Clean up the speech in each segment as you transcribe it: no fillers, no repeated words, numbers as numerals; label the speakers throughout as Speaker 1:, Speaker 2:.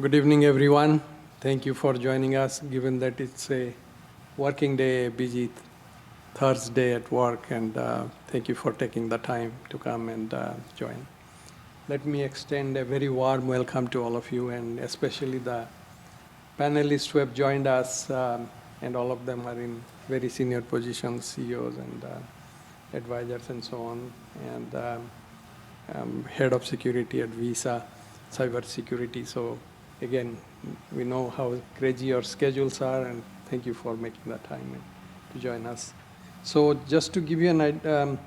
Speaker 1: Good evening, everyone. Thank you for joining us, given that it's a working day, busy Thursday at work, and thank you for taking the time to come and join. Let me extend a very warm welcome to all of you, and especially the panelists who have joined us, and all of them are in very senior positions, CEOs and advisors and so on, and head of security at Visa, Cybersecurity. So again, we know how crazy your schedules are, and thank you for making the time to join us. So just to give you an idea,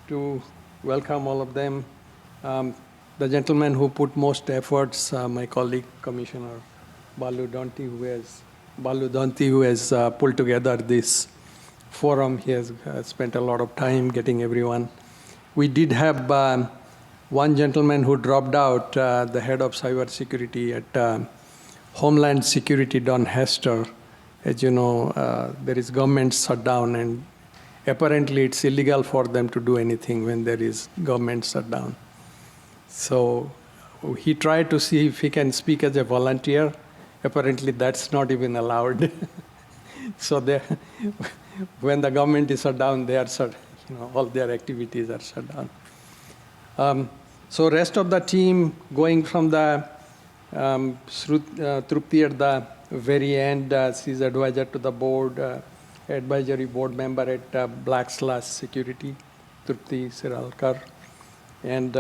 Speaker 1: to welcome all of them, the gentleman who put most efforts, my colleague, Commissioner Donthi, who has pulled together this forum. He has spent a lot of time getting everyone. We did have one gentleman who dropped out, the head of cybersecurity at Homeland Security, Don Hester. As you know, there is government shutdown, and apparently it's illegal for them to do anything when there is government shutdown. So he tried to see if he can speak as a volunteer. Apparently that's not even allowed. So when the government is shut down, they are all their activities are shut down. So rest of the team, going from the Trupti at the very end, she's advisor to the board, advisory board member at Backslash Security, Trupti Shiralkar. And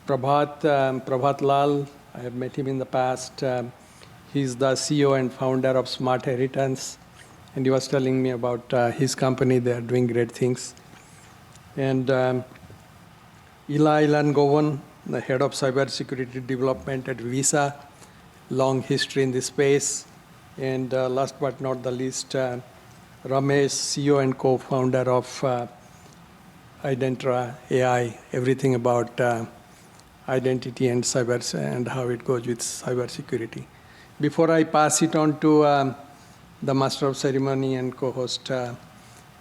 Speaker 1: Pravat Lall, I have met him in the past. He's the CEO and founder of SmartHeritance. And he was telling me about his company. They are doing great things. And Elangovan, the head of cybersecurity development at Visa, long history in this space. And last but not the least, Ramesh, CEO and co-founder of Identra.ai, everything about identity and cyber and how it goes with cybersecurity. Before I pass it on to the master of ceremony and co-host,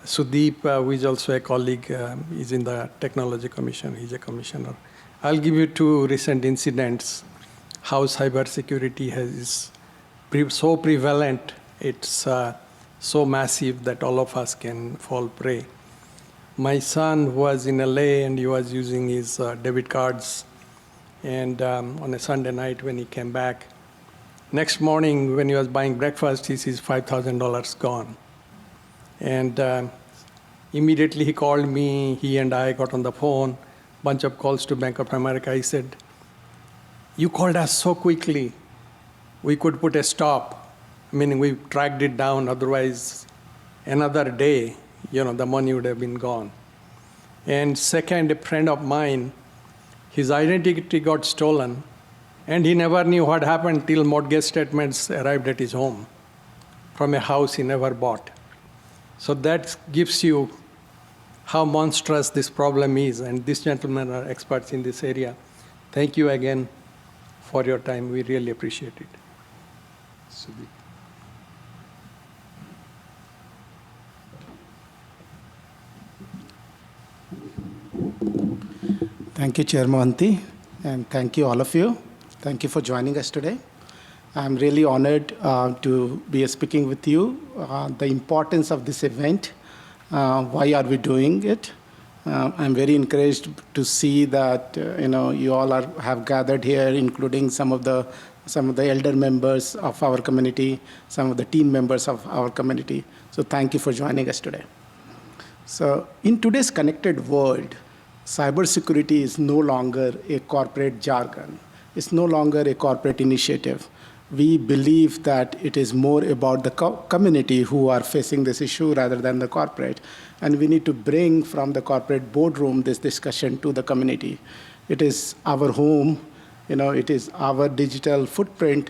Speaker 1: Sudeep, who is also a colleague, is in the Technology Commission. He's a commissioner. I'll give you two recent incidents, how cybersecurity is so prevalent. It's so massive that all of us can fall prey. My son was in LA, and he was using his debit cards. And on a Sunday night when he came back, next morning when he was buying breakfast, he sees $5,000 gone. And immediately he called me. He and I got on the phone, bunch of calls to Bank of America. He said, "You called us so quickly. We could put a stop. Meaning we tracked it down. Otherwise, another day, the money would have been gone." And second, a friend of mine, his identity got stolen, and he never knew what happened till mortgage statements arrived at his home from a house he never bought. So that gives you how monstrous this problem is, and these gentlemen are experts in this area. Thank you again for your time. We really appreciate it. Sudeep.
Speaker 2: Thank you, Chair Donthi, and thank you all of you. Thank you for joining us today. I'm really honored to be speaking with you, the importance of this event, why are we doing it. I'm very encouraged to see that you all have gathered here, including some of the elder members of our community, some of the team members of our community. So thank you for joining us today. So in today's connected world, cybersecurity is no longer a corporate jargon. It's no longer a corporate initiative. We believe that it is more about the community who are facing this issue rather than the corporate. And we need to bring from the corporate boardroom this discussion to the community. It is our home, it is our digital footprint,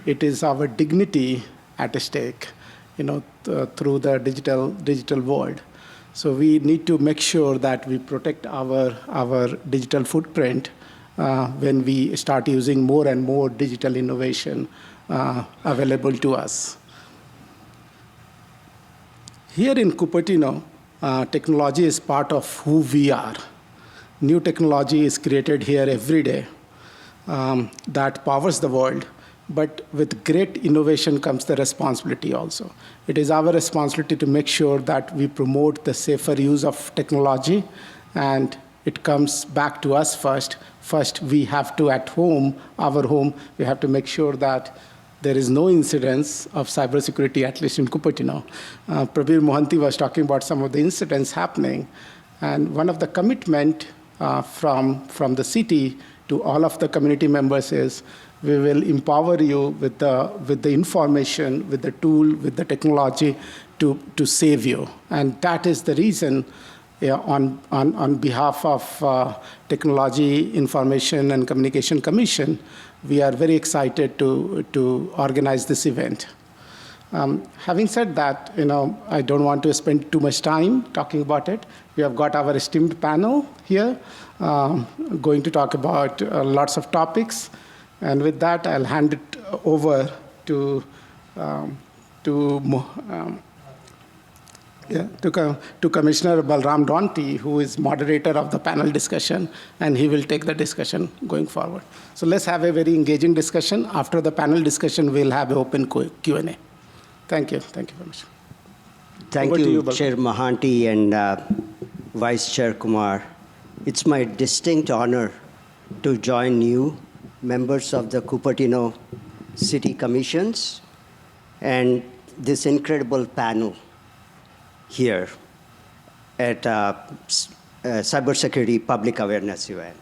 Speaker 2: it is our dignity at stake, through the digital world. So we need to make sure that we protect our digital footprint when we start using more and more digital innovation available to us. Here in Cupertino, technology is part of who we are. New technology is created here every day that powers the world. but with great innovation comes the responsibility also. It is our responsibility to make sure that we promote the safer use of technology, and it comes back to us first. First, we have to, at home, our home, we have to make sure that there is no incidence of cybersecurity, at least in Cupertino. Prabir Mohanty was talking about some of the incidents happening, and one of the commitment from the city to all of the community members is we will empower you with the information, with the tool, with the technology to save you. And that is the reason on behalf of Technology, Information, and Communication Commission, we are very excited to organize this event. Having said that, I don't want to spend too much time talking about it. We have got our esteemed panel here, going to talk about lots of topics. And with that, I'll hand it over to Commissioner Balaram Donthi, who is moderator of the panel discussion, and he will take the discussion going forward. So let's have a very engaging discussion. After the panel discussion, we'll have an open Q&A. Thank you. Thank you very much.
Speaker 3: Thank you, Chair Mohanty and Vice Chair Kumar. It's my distinct honor to join you, members of the Cupertino City Commissions, and this incredible panel here at Cybersecurity Public Awareness event.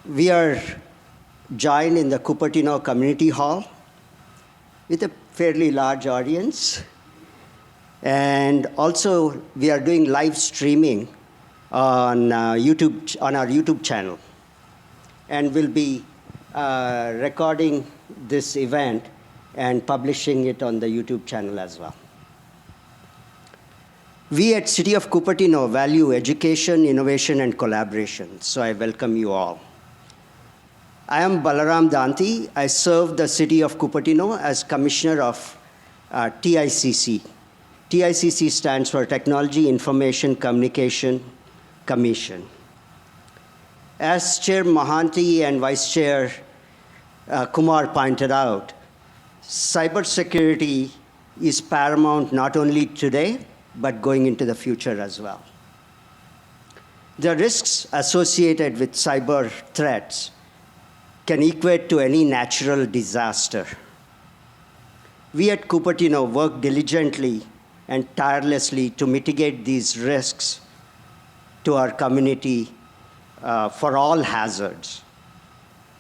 Speaker 3: We are joined in the Cupertino Community Hall with a fairly large audience. And also, we are doing live streaming on our YouTube channel. And we'll be recording this event and publishing it on the YouTube channel as well. We at City of Cupertino value education, innovation, and collaboration, so I welcome you all. I am Balaram Donthi. I serve the City of Cupertino as Commissioner of TICC. TICC stands for Technology, Information, Communication Commission. As Chair Mohanty and Vice Chair Kumar pointed out, cybersecurity is paramount not only today, but going into the future as well. The risks associated with cyber threats can equate to any natural disaster. We at Cupertino work diligently and tirelessly to mitigate these risks to our community for all hazards.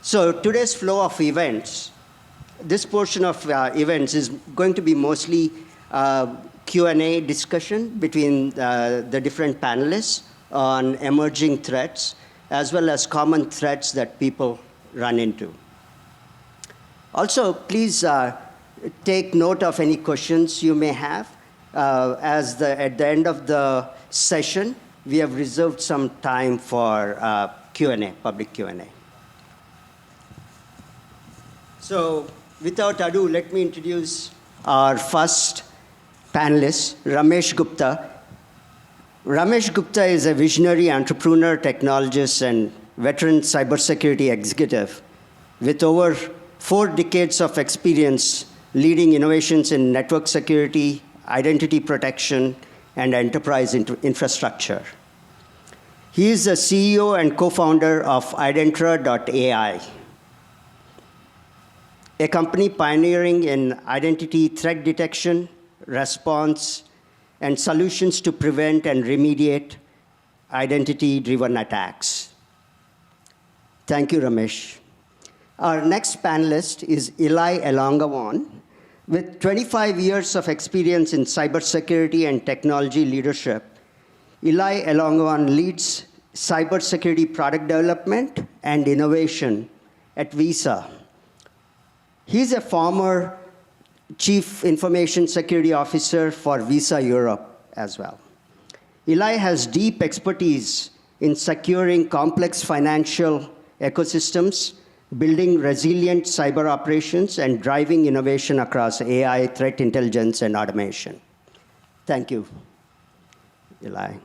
Speaker 3: So today's flow of events, this portion of events is going to be mostly Q&A discussion between the different panelists on emerging threats, as well as common threats that people run into. Also, please take note of any questions you may have. At the end of the session, we have reserved some time for Q&A, public Q&A. So without ado, let me introduce our first panelist, Ramesh Gupta. Ramesh Gupta is a visionary entrepreneur, technologist, and veteran cybersecurity executive with over 4 decades of experience leading innovations in network security, identity protection, and enterprise infrastructure. He is the CEO and co-founder of Identra.ai, a company pioneering in identity threat detection, response, and solutions to prevent and remediate identity-driven attacks. Thank you, Ramesh. Our next panelist is Elangovan. With 25 years of experience in cybersecurity and technology leadership, Elangovan leads cybersecurity product development and innovation at Visa. He's a former Chief Information Security Officer for Visa Europe as well. Ilaiy has deep expertise in securing complex financial ecosystems, building resilient cyber operations, and driving innovation across AI, threat intelligence, and automation. Thank you, Ilaiy.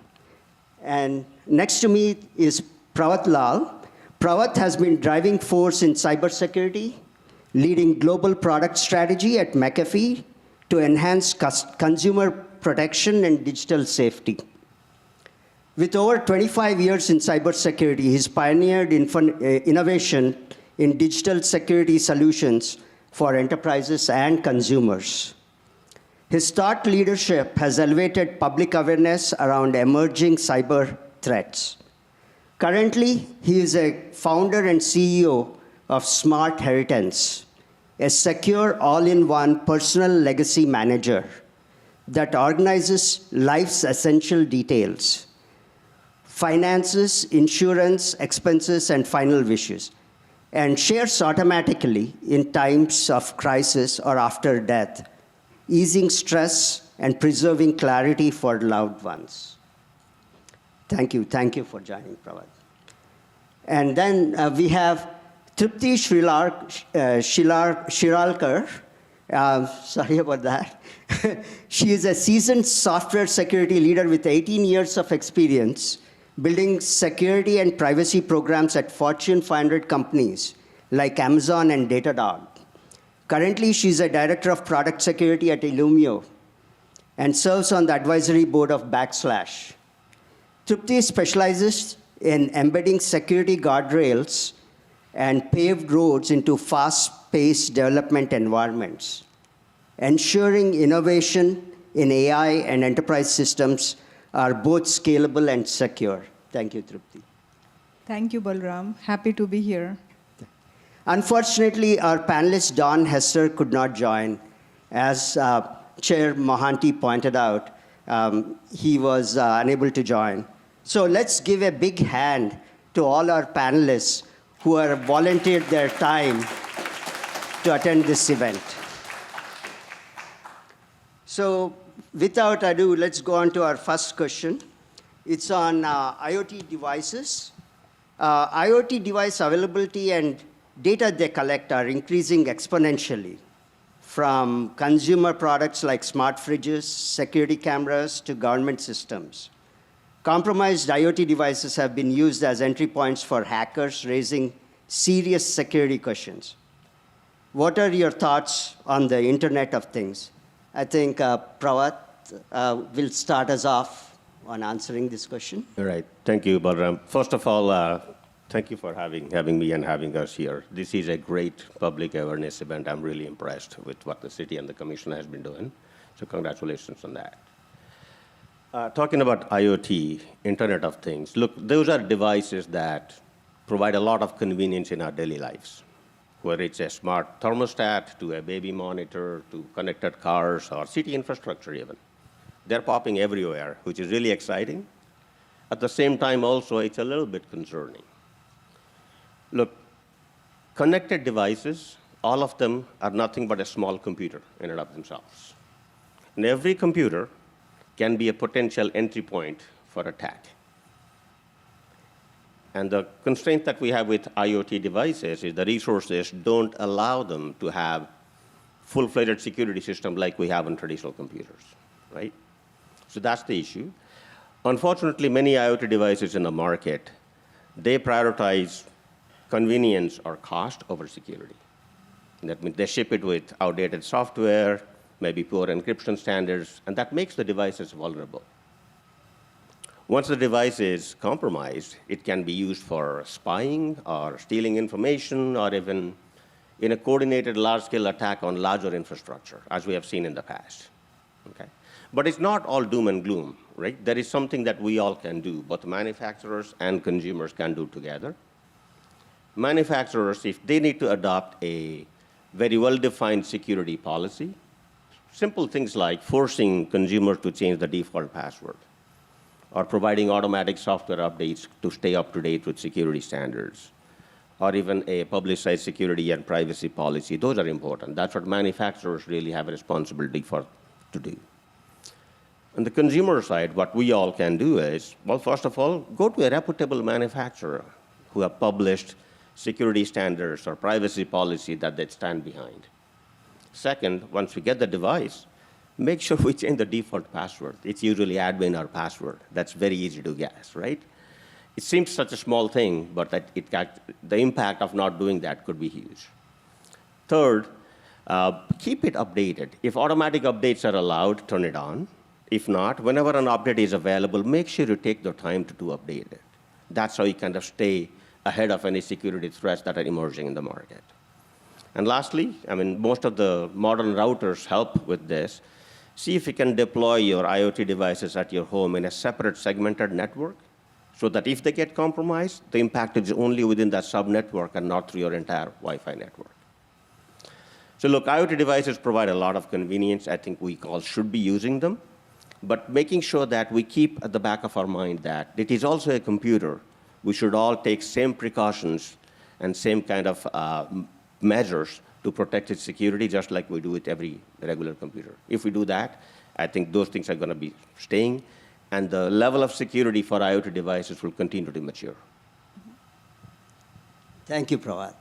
Speaker 3: And next to me is Pravat Lall. Pravat has been driving force in cybersecurity, leading global product strategy at McAfee to enhance consumer protection and digital safety. With over 25 years in cybersecurity, he's pioneered innovation in digital security solutions for enterprises and consumers. His thought leadership has elevated public awareness around emerging cyber threats. Currently, he is a founder and CEO of SmartHeritance, a secure all-in-one personal legacy manager that organizes life's essential details, finances, insurance, expenses, and final wishes, and shares automatically in times of crisis or after death, easing stress and preserving clarity for loved ones. Thank you for joining, Pravat. And then we have Trupti Shiralkar. Sorry about that. She is a seasoned software security leader with 18 years of experience building security and privacy programs at Fortune 500 companies like Amazon and Datadog. Currently, she's a director of product security at Illumio and serves on the advisory board of Backslash. Trupti specializes in embedding security guardrails and paved roads into fast-paced development environments, ensuring innovation in AI and enterprise systems are both scalable and secure. Thank you, Trupti.
Speaker 4: Thank you, Balaram. Happy to be here.
Speaker 3: Unfortunately, our panelist, Don Hester, could not join. As Chair Mohanty pointed out, he was unable to join. So let's give a big hand to all our panelists who have volunteered their time to attend this event. So without ado, let's go on to our first question. It's on IoT devices. IoT device availability and data they collect are increasing exponentially, from consumer products like smart fridges, security cameras, to government systems. Compromised IoT devices have been used as entry points for hackers, raising serious security questions. What are your thoughts on the Internet of Things? I think Pravat will start us off on answering this question.
Speaker 5: All right. Thank you, Balaram. First of all, thank you for having me and having us here. This is a great public awareness event. I'm really impressed with what the city and the commission has been doing. So congratulations on that. Talking about IoT, Internet of Things, look, those are devices that provide a lot of convenience in our daily lives, whether it's a smart thermostat, to a baby monitor, to connected cars, or city infrastructure even. They're popping everywhere, which is really exciting. At the same time, also, it's a little bit concerning. Look, connected devices, all of them are nothing but a small computer in and of themselves. And every computer can be a potential entry point for attack. And the constraint that we have with IoT devices is the resources don't allow them to have full-fledged security system like we have on traditional computers, right? So that's the issue. Unfortunately, many IoT devices in the market, they prioritize convenience or cost over security. That means they ship it with outdated software, maybe poor encryption standards, and that makes the devices vulnerable. Once the device is compromised, it can be used for spying or stealing information or even in a coordinated large-scale attack on larger infrastructure, as we have seen in the past. Okay? But it's not all doom and gloom, right? There is something that we all can do, both manufacturers and consumers can do together. Manufacturers, if they need to adopt a very well-defined security policy, simple things like forcing consumers to change the default password, or providing automatic software updates to stay up to date with security standards, or even a publicized security and privacy policy. Those are important. That's what manufacturers really have a responsibility for to do. On the consumer side, what we all can do is, well, first of all, go to a reputable manufacturer who have published security standards or privacy policy that they stand behind. Second, once we get the device, make sure we change the default password. It's usually admin or password. That's very easy to guess, right? it seems such a small thing, but the impact of not doing that could be huge. Third, keep it updated. If automatic updates are allowed, turn it on. If not, whenever an update is available, make sure you take the time to update it. That's how you kind of stay ahead of any security threats that are emerging in the market. And lastly, I mean, most of the modern routers help with this. See if you can deploy your IoT devices at your home in a separate segmented network so that if they get compromised, the impact is only within that sub-network and not through your entire Wi-Fi network. So look, IoT devices provide a lot of convenience. I think we all should be using them. But making sure that we keep at the back of our mind that it is also a computer. We should all take same precautions and same kind of measures to protect its security, just like we do with every regular computer. If we do that, I think those things are going to be staying, and the level of security for IoT devices will continue to mature.
Speaker 3: Thank you, Pravat.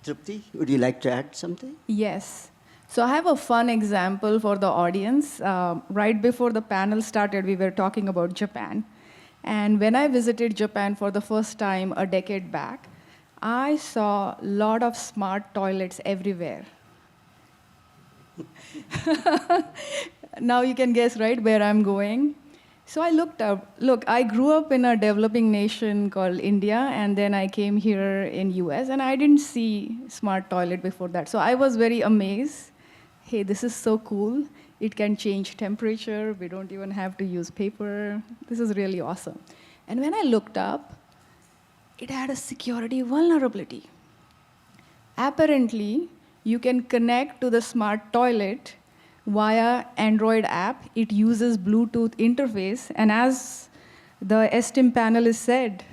Speaker 3: Trupti, would you like to add something?
Speaker 4: Yes. So I have a fun example for the audience. Right before the panel started, we were talking about Japan. And when I visited Japan for the first time a decade back, I saw a lot of smart toilets everywhere. Now you can guess, right, where I'm going. So I looked up. Look, I grew up in a developing nation called India, and then I came here in US, and I didn't see smart toilet before that. So I was very amazed. Hey, this is so cool. It can change temperature. We don't even have to use paper. This is really awesome. And when I looked up, it had a security vulnerability. Apparently, you can connect to the smart toilet via Android app. It uses Bluetooth interface. And as the esteemed panelist said,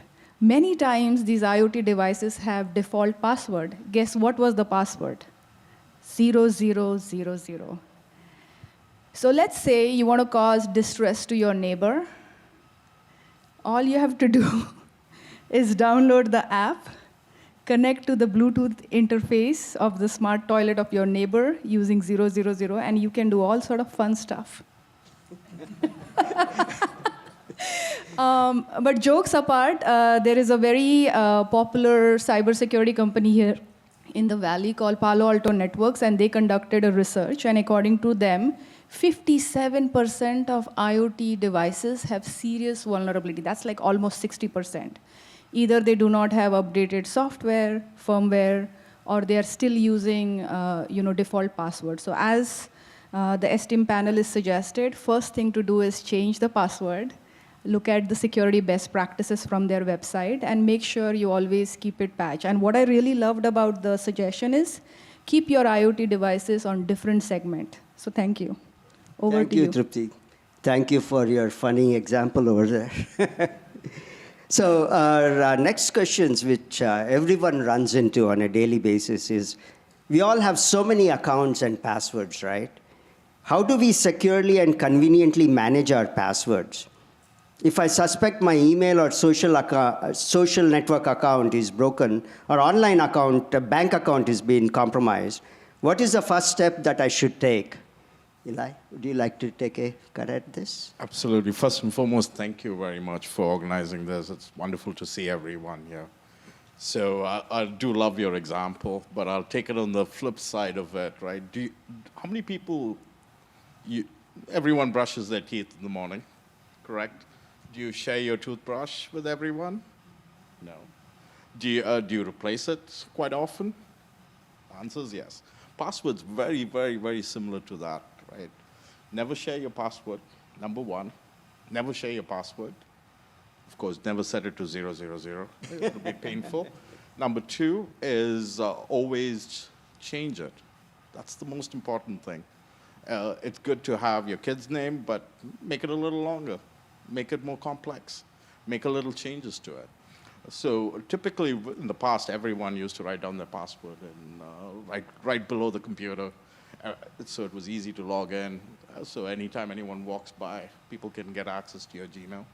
Speaker 4: many times these IoT devices have default password. Guess what was the password? 0000. So let's say you want to cause distress to your neighbor. All you have to do is download the app, connect to the Bluetooth interface of the smart toilet of your neighbor using 000, and you can do all sort of fun stuff. But jokes apart, there is a very popular cybersecurity company here in the Valley called Palo Alto Networks, and they conducted a research, and according to them, 57% of IoT devices have serious vulnerability. That's like almost 60%. Either they do not have updated software, firmware, or they are still using default passwords. So as the esteemed panelist suggested, first thing to do is change the password, look at the security best practices from their website, and make sure you always keep it patched. And what I really loved about the suggestion is keep your IoT devices on different segment. So thank you. Over to you.
Speaker 3: Thank you, Trupti. Thank you for your funny example over there. So our next questions, which everyone runs into on a daily basis, is we all have so many accounts and passwords, right? How do we securely and conveniently manage our passwords? If I suspect my email or social network account is broken, or online account, a bank account is being compromised, what is the first step that I should take? Ilaiy, would you like to take a cut at this?
Speaker 6: Absolutely. First and foremost, thank you very much for organizing this. It's wonderful to see everyone here. So I do love your example, but I'll take it on the flip side of it, right? How many people, everyone brushes their teeth in the morning, correct? Do you share your toothbrush with everyone? No. Do you replace it quite often? The answer is yes. Password's very, very, very similar to that, right? Never share your password, number one. Never share your password. Of course, never set it to 000. It'll be painful. Number two is always change it. That's the most important thing. It's good to have your kid's name, but make it a little longer. Make it more complex. Make a little changes to it. So typically, in the past, everyone used to write down their password and right below the computer, so it was easy to log in. So anytime anyone walks by, people can get access to your Gmail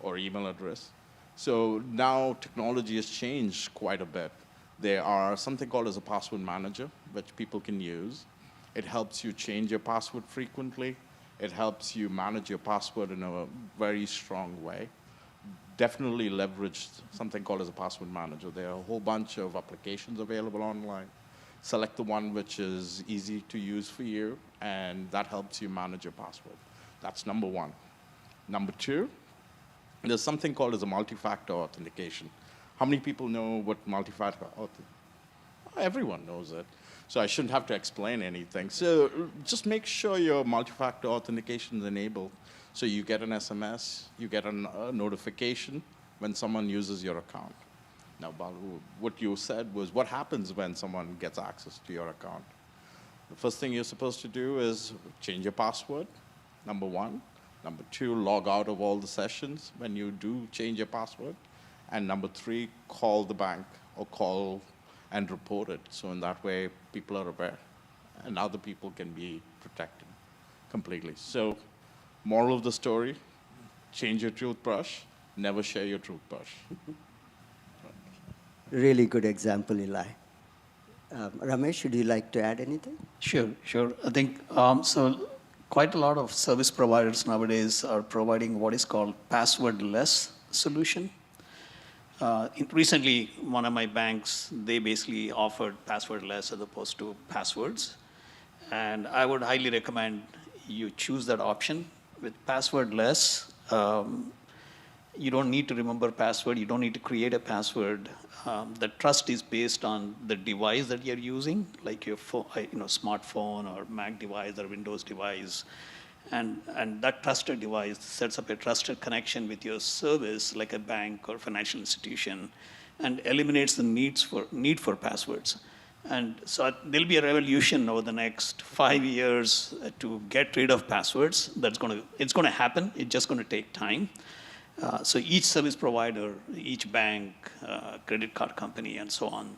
Speaker 6: or email address. So now technology has changed quite a bit. There are something called as a password manager, which people can use. It helps you change your password frequently. It helps you manage your password in a very strong way. definitely leverage something called as a password manager. There are a whole bunch of applications available online. Select the one which is easy to use for you, and that helps you manage your password. That's number one. Number two, there's something called as a multi-factor authentication. How many people know what multi-factor authentication? Everyone knows it. So I shouldn't have to explain anything. So just make sure your multi-factor authentication is enabled. So you get an SMS, you get a notification when someone uses your account. Now, Balu, what you said was, what happens when someone gets access to your account? The first thing you're supposed to do is change your password, number one. Number two, log out of all the sessions when you do change your password. And number three, call the bank or call and report it. So in that way, people are aware, and other people can be protected completely. So moral of the story, change your toothbrush, never share your toothbrush.
Speaker 3: Really good example, Ilaiy. Ramesh, would you like to add anything?
Speaker 7: Sure. I think, so quite a lot of service providers nowadays are providing what is called passwordless solution. Recently, one of my banks, they basically offered passwordless as opposed to passwords. And I would highly recommend you choose that option. With passwordless, you don't need to remember password. You don't need to create a password. The trust is based on the device that you're using, like your smartphone or Mac device or Windows device. And that trusted device sets up a trusted connection with your service, like a bank or financial institution, and eliminates the need for passwords. And so there'll be a revolution over the next 5 years to get rid of passwords. It's going to happen. It's just going to take time. So each service provider, each bank, credit card company, and so on,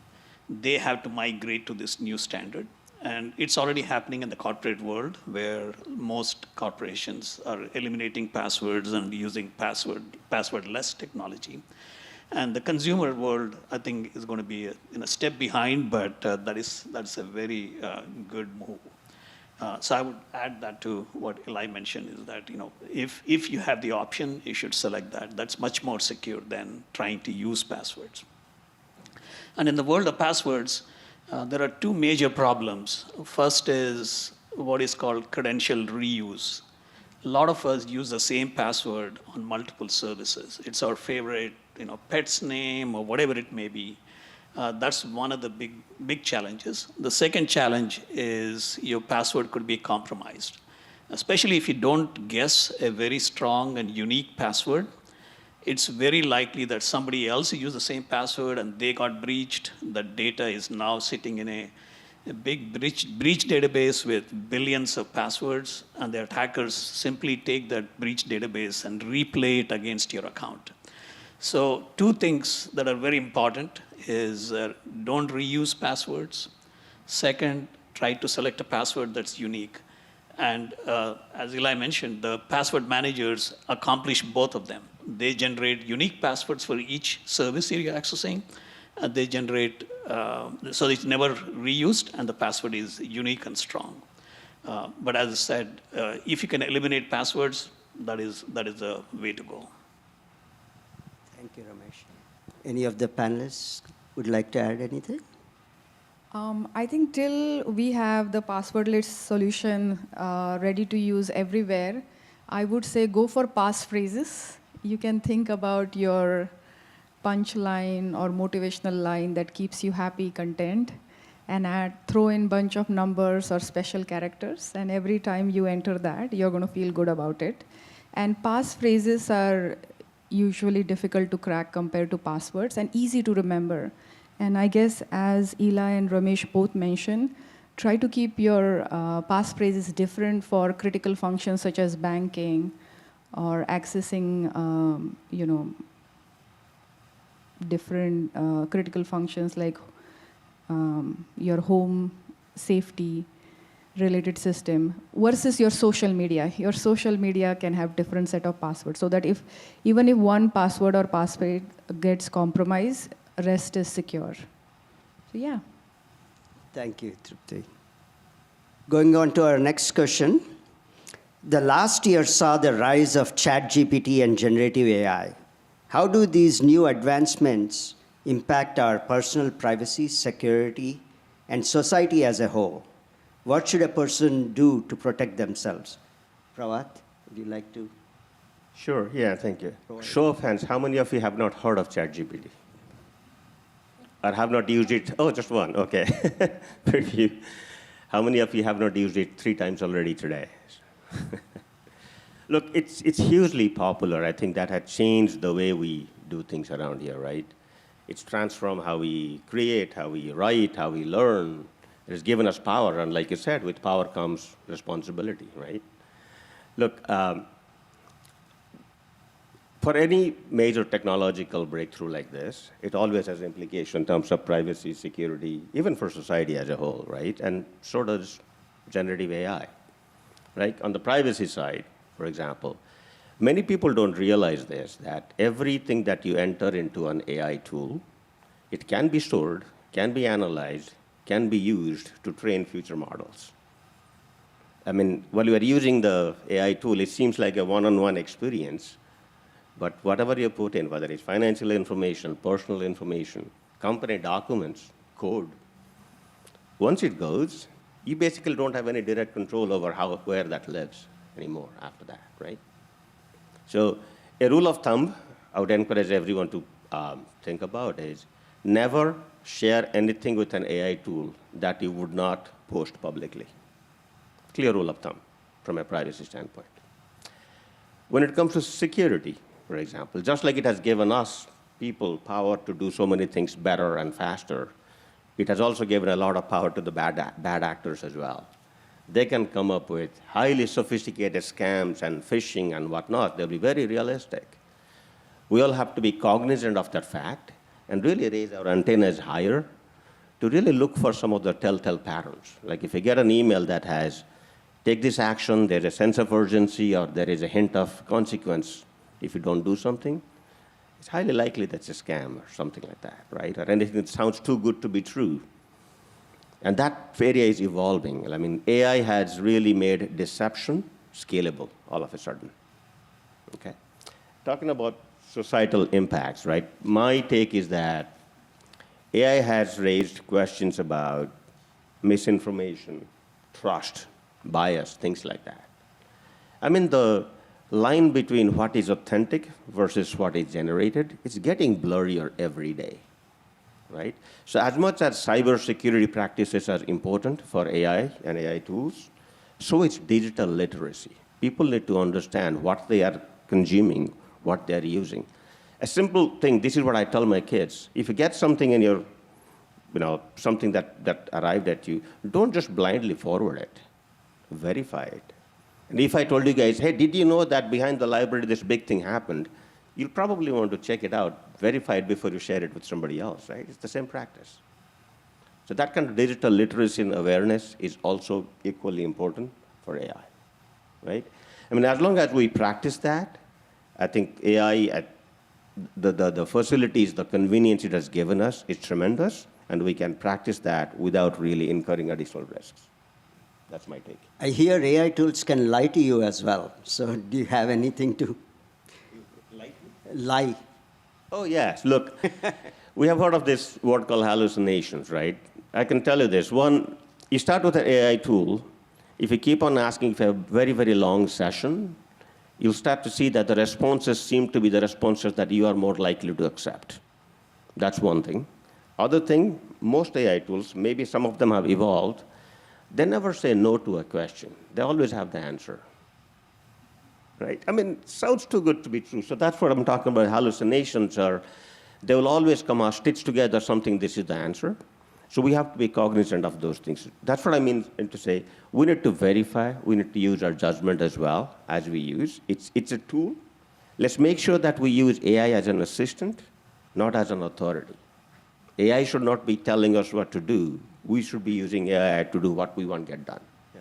Speaker 7: they have to migrate to this new standard. And it's already happening in the corporate world, where most corporations are eliminating passwords and using passwordless technology. And the consumer world, I think, is going to be a step behind, but that's a very good move. So I would add that to what Ilaiy mentioned, is that if you have the option, you should select that. That's much more secure than trying to use passwords. And in the world of passwords, there are two major problems. First is what is called credential reuse. A lot of us use the same password on multiple services. It's our favorite, pet's name or whatever it may be. That's one of the big challenges. The second challenge is your password could be compromised, especially if you don't guess a very strong and unique password. It's very likely that somebody else used the same password and they got breached. The data is now sitting in a big breach database with billions of passwords, and the attackers simply take that breach database and replay it against your account. So two things that are very important is don't reuse passwords. Second, try to select a password that's unique. And as Ilaiy mentioned, the password managers accomplish both of them. They generate unique passwords for each service you're accessing. They generate, so it's never reused, and the password is unique and strong. But as I said, if you can eliminate passwords, that is the way to go.
Speaker 3: Thank you, Ramesh. Any of the panelists would like to add anything?
Speaker 4: I think till we have the passwordless solution ready to use everywhere, I would say go for passphrases. You can think about your punchline or motivational line that keeps you happy, content, and throw in bunch of numbers or special characters. And every time you enter that, you're going to feel good about it. And passphrases are usually difficult to crack compared to passwords and easy to remember. And I guess as Ilaiy and Ramesh both mentioned, try to keep your passphrases different for critical functions such as banking or accessing, different critical functions like your home safety related system versus your social media. Your social media can have different set of passwords, so that even if one password or password gets compromised, rest is secure. So yeah.
Speaker 3: Thank you, Trupti. Going on to our next question. The last year saw the rise of ChatGPT and generative AI. How do these new advancements impact our personal privacy, security, and society as a whole? What should a person do to protect themselves? Pravat, would you like to?
Speaker 5: Sure, yeah, thank you. Show of hands, how many of you have not heard of ChatGPT? Or have not used it? Oh, just one, okay. Very few. How many of you have not used it 3 times already today? Look, it's hugely popular. I think that had changed the way we do things around here, right? It's transformed how we create, how we write, how we learn. It has given us power, and like you said, with power comes responsibility, right? Look, for any major technological breakthrough like this, it always has implication in terms of privacy, security, even for society as a whole, right? And so does generative AI, right? On the privacy side, for example, many people don't realize this, that everything that you enter into an AI tool, it can be stored, can be analyzed, can be used to train future models. I mean, while you are using the AI tool, it seems like a one-on-one experience, but whatever you put in, whether it's financial information, personal information, company documents, code, once it goes, you basically don't have any direct control over where that lives anymore after that, right? So a rule of thumb I would encourage everyone to think about is never share anything with an AI tool that you would not post publicly. Clear rule of thumb from a privacy standpoint. When it comes to security, for example, just like it has given us people power to do so many things better and faster, it has also given a lot of power to the bad actors as well. They can come up with highly sophisticated scams and phishing and whatnot. They'll be very realistic. We all have to be cognizant of that fact and really raise our antennas higher to really look for some of the telltale patterns. Like if you get an email that has, take this action, there's a sense of urgency, or there is a hint of consequence if you don't do something, it's highly likely that's a scam or something like that, right? Or anything that sounds too good to be true. And that area is evolving. I mean, AI has really made deception scalable all of a sudden, okay? Talking about societal impacts, right? My take is that AI has raised questions about misinformation, trust, bias, things like that. I mean, the line between what is authentic versus what is generated is getting blurrier every day, right? So as much as cybersecurity practices are important for AI and AI tools, so is digital literacy. People need to understand what they are consuming, what they're using. A simple thing, this is what I tell my kids. If you get something in your, something that arrived at you, don't just blindly forward it. Verify it. And if I told you guys, hey, did you know that behind the library this big thing happened? You'll probably want to check it out, verify it before you share it with somebody else, right? It's the same practice. So that kind of digital literacy and awareness is also equally important for AI, right? I mean, as long as we practice that, I think AI, the facilities, the convenience it has given us is tremendous, and we can practice that without really incurring additional risks. That's my take.
Speaker 3: I hear AI tools can lie to you as well. So do you have anything to lie?
Speaker 5: Oh, yes. Look, we have heard of this word called hallucinations, right? I can tell you this. One, you start with an AI tool. If you keep on asking for a very, very long session, you'll start to see that the responses seem to be the responses that you are more likely to accept. That's one thing. Other thing, most AI tools, maybe some of them have evolved, they never say no to a question. They always have the answer, right? I mean, sounds too good to be true. So that's what I'm talking about. Hallucinations are, they will always come out, stitch together something, this is the answer. So we have to be cognizant of those things. That's what I mean to say. We need to verify. We need to use our judgment as well as we use. It's a tool. Let's make sure that we use AI as an assistant, not as an authority. AI should not be telling us what to do. We should be using AI to do what we want to get done.
Speaker 3: Yeah.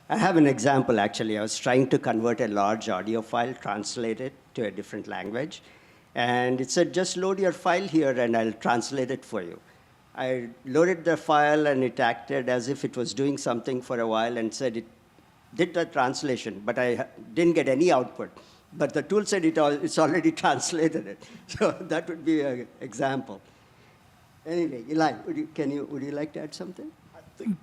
Speaker 3: I have an example, actually. I was trying to convert a large audio file, translate it to a different language. And it said, just load your file here, and I'll translate it for you. I loaded the file, and it acted as if it was doing something for a while and said it did the translation, but I didn't get any output. But the tool said it's already translated it. So that would be an example. Anyway, Ilaiy, would you like to add something?
Speaker 6: I think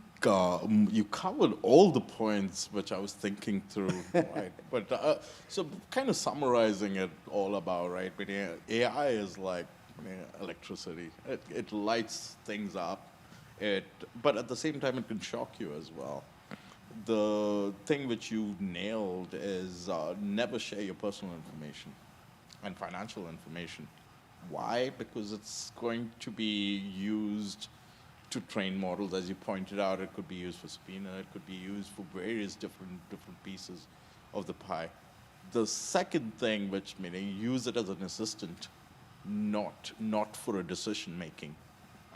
Speaker 6: you covered all the points which I was thinking through, right? But so kind of summarizing it all about, right? But AI is like electricity. It lights things up. But at the same time, it can shock you as well. The thing which you nailed is never share your personal information and financial information. Why? Because it's going to be used to train models. As you pointed out, it could be used for subpoena, it could be used for various different pieces of the pie. The second thing, which meaning use it as an assistant, not for a decision-making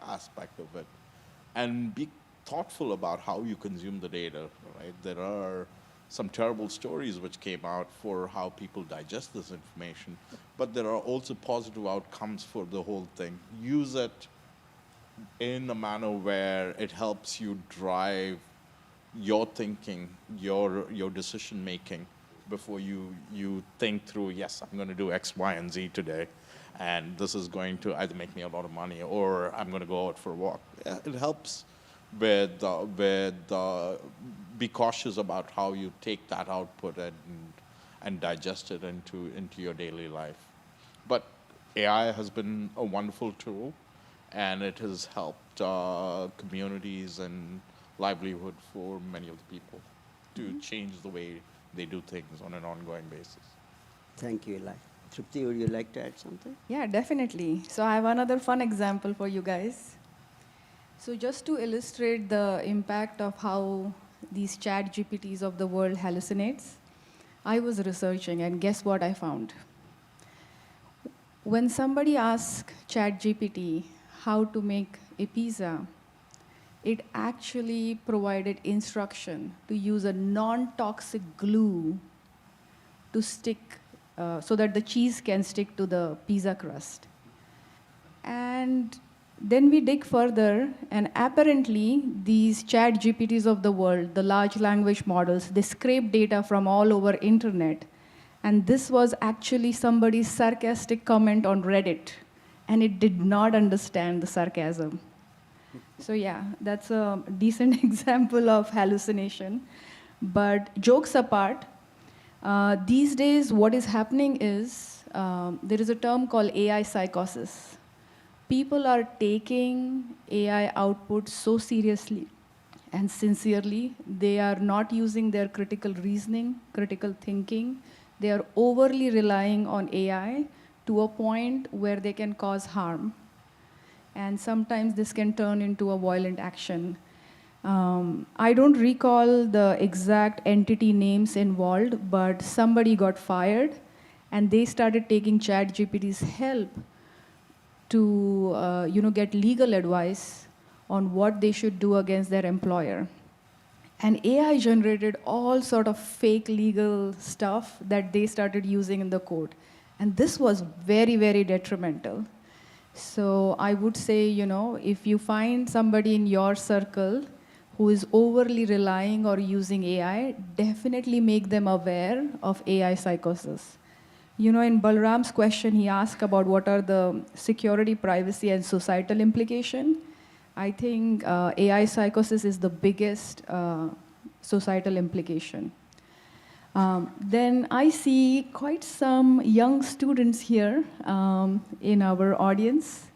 Speaker 6: aspect of it. And be thoughtful about how you consume the data, right? There are some terrible stories which came out for how people digest this information, but there are also positive outcomes for the whole thing. Use it in a manner where it helps you drive your thinking, your decision making before you think through, yes, I'm going to do X, Y, and Z today, and this is going to either make me a lot of money or I'm going to go out for a walk. It helps with be cautious about how you take that output and digest it into your daily life. But AI has been a wonderful tool, and it has helped communities and livelihood for many of the people to change the way they do things on an ongoing basis.
Speaker 3: Thank you, Ilaiy. Trupti, would you like to add something?
Speaker 4: Yeah, definitely. So I have another fun example for you guys. So just to illustrate the impact of how these chat GPTs of the world hallucinates, I was researching, and guess what I found? When somebody asks chat GPT how to make a pizza, it actually provided instruction to use a non-toxic glue to stick, so that the cheese can stick to the pizza crust. And then we dig further, and apparently these chat GPTs of the world, the large language models, they scrape data from all over internet. And this was actually somebody's sarcastic comment on Reddit, and it did not understand the sarcasm. So yeah, that's a decent example of hallucination. But jokes apart, these days what is happening is there is a term called AI psychosis. People are taking AI output so seriously and sincerely. They are not using their critical reasoning, critical thinking. They are overly relying on AI to a point where they can cause harm. And sometimes this can turn into a violent action. I don't recall the exact entity names involved, but somebody got fired, and they started taking ChatGPT's help to get legal advice on what they should do against their employer. And AI generated all sort of fake legal stuff that they started using in the code. And this was very, very detrimental. So I would say, if you find somebody in your circle who is overly relying or using AI, definitely make them aware of AI psychosis. In Balaram's question, he asked about what are the security, privacy, and societal implication. I think AI psychosis is the biggest societal implication. Then I see quite some young students here in our audience,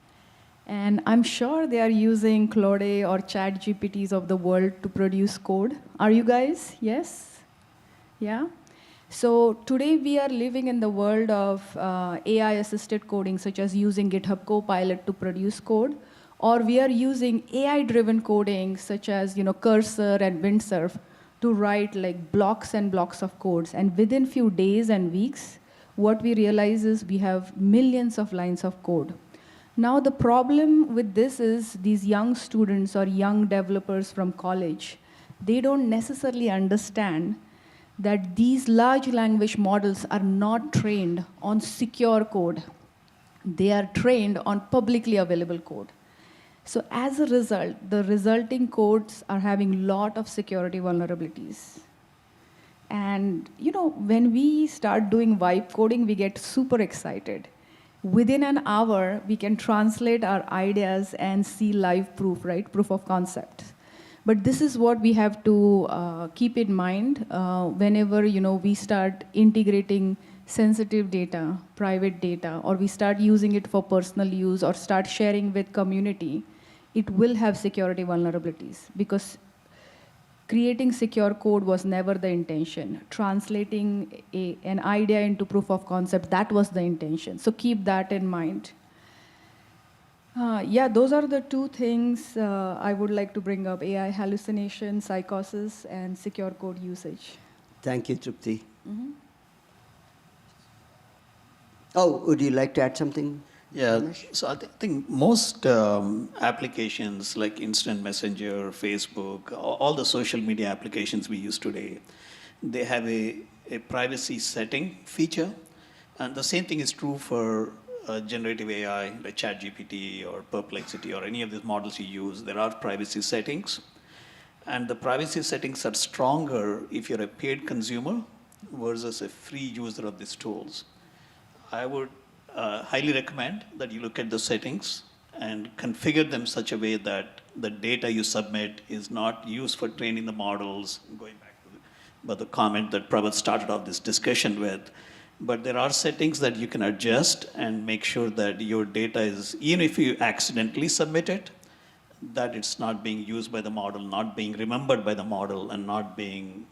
Speaker 4: and I'm sure they are using Claude or Chat GPTs of the world to produce code. Are you guys? Yes? Yeah? So today we are living in the world of AI-assisted coding, such as using GitHub Copilot to produce code, or we are using AI-driven coding, such as Cursor and Windsurf, to write like blocks and blocks of codes. And within few days and weeks, what we realize is we have millions of lines of code. Now the problem with this is these young students or young developers from college, they don't necessarily understand that these large language models are not trained on secure code. They are trained on publicly available code. So as a result, the resulting codes are having a lot of security vulnerabilities. And when we start doing vibe coding, we get super excited. Within an hour, we can translate our ideas and see live proof, right? Proof of concept. But this is what we have to keep in mind whenever we start integrating sensitive data, private data, or we start using it for personal use or start sharing with community. It will have security vulnerabilities because creating secure code was never the intention. Translating an idea into proof of concept, that was the intention. So keep that in mind. Yeah, those are the two things I would like to bring up: AI hallucination, psychosis, and secure code usage.
Speaker 3: Thank you, Trupti. Oh, would you like to add something?
Speaker 7: Yeah,
Speaker 3: Ramesh?
Speaker 7: so I think most applications like Instant Messenger, Facebook, all the social media applications we use today, they have a privacy setting feature. And the same thing is true for generative AI, like ChatGPT or Perplexity or any of these models you use. There are privacy settings. And the privacy settings are stronger if you're a paid consumer versus a free user of these tools. I would highly recommend that you look at the settings and configure them such a way that the data you submit is not used for training the models, going back to the comment that Pravat started off this discussion with. But there are settings that you can adjust and make sure that your data is, even if you accidentally submit it, that it's not being used by the model, not being remembered by the model, and not being,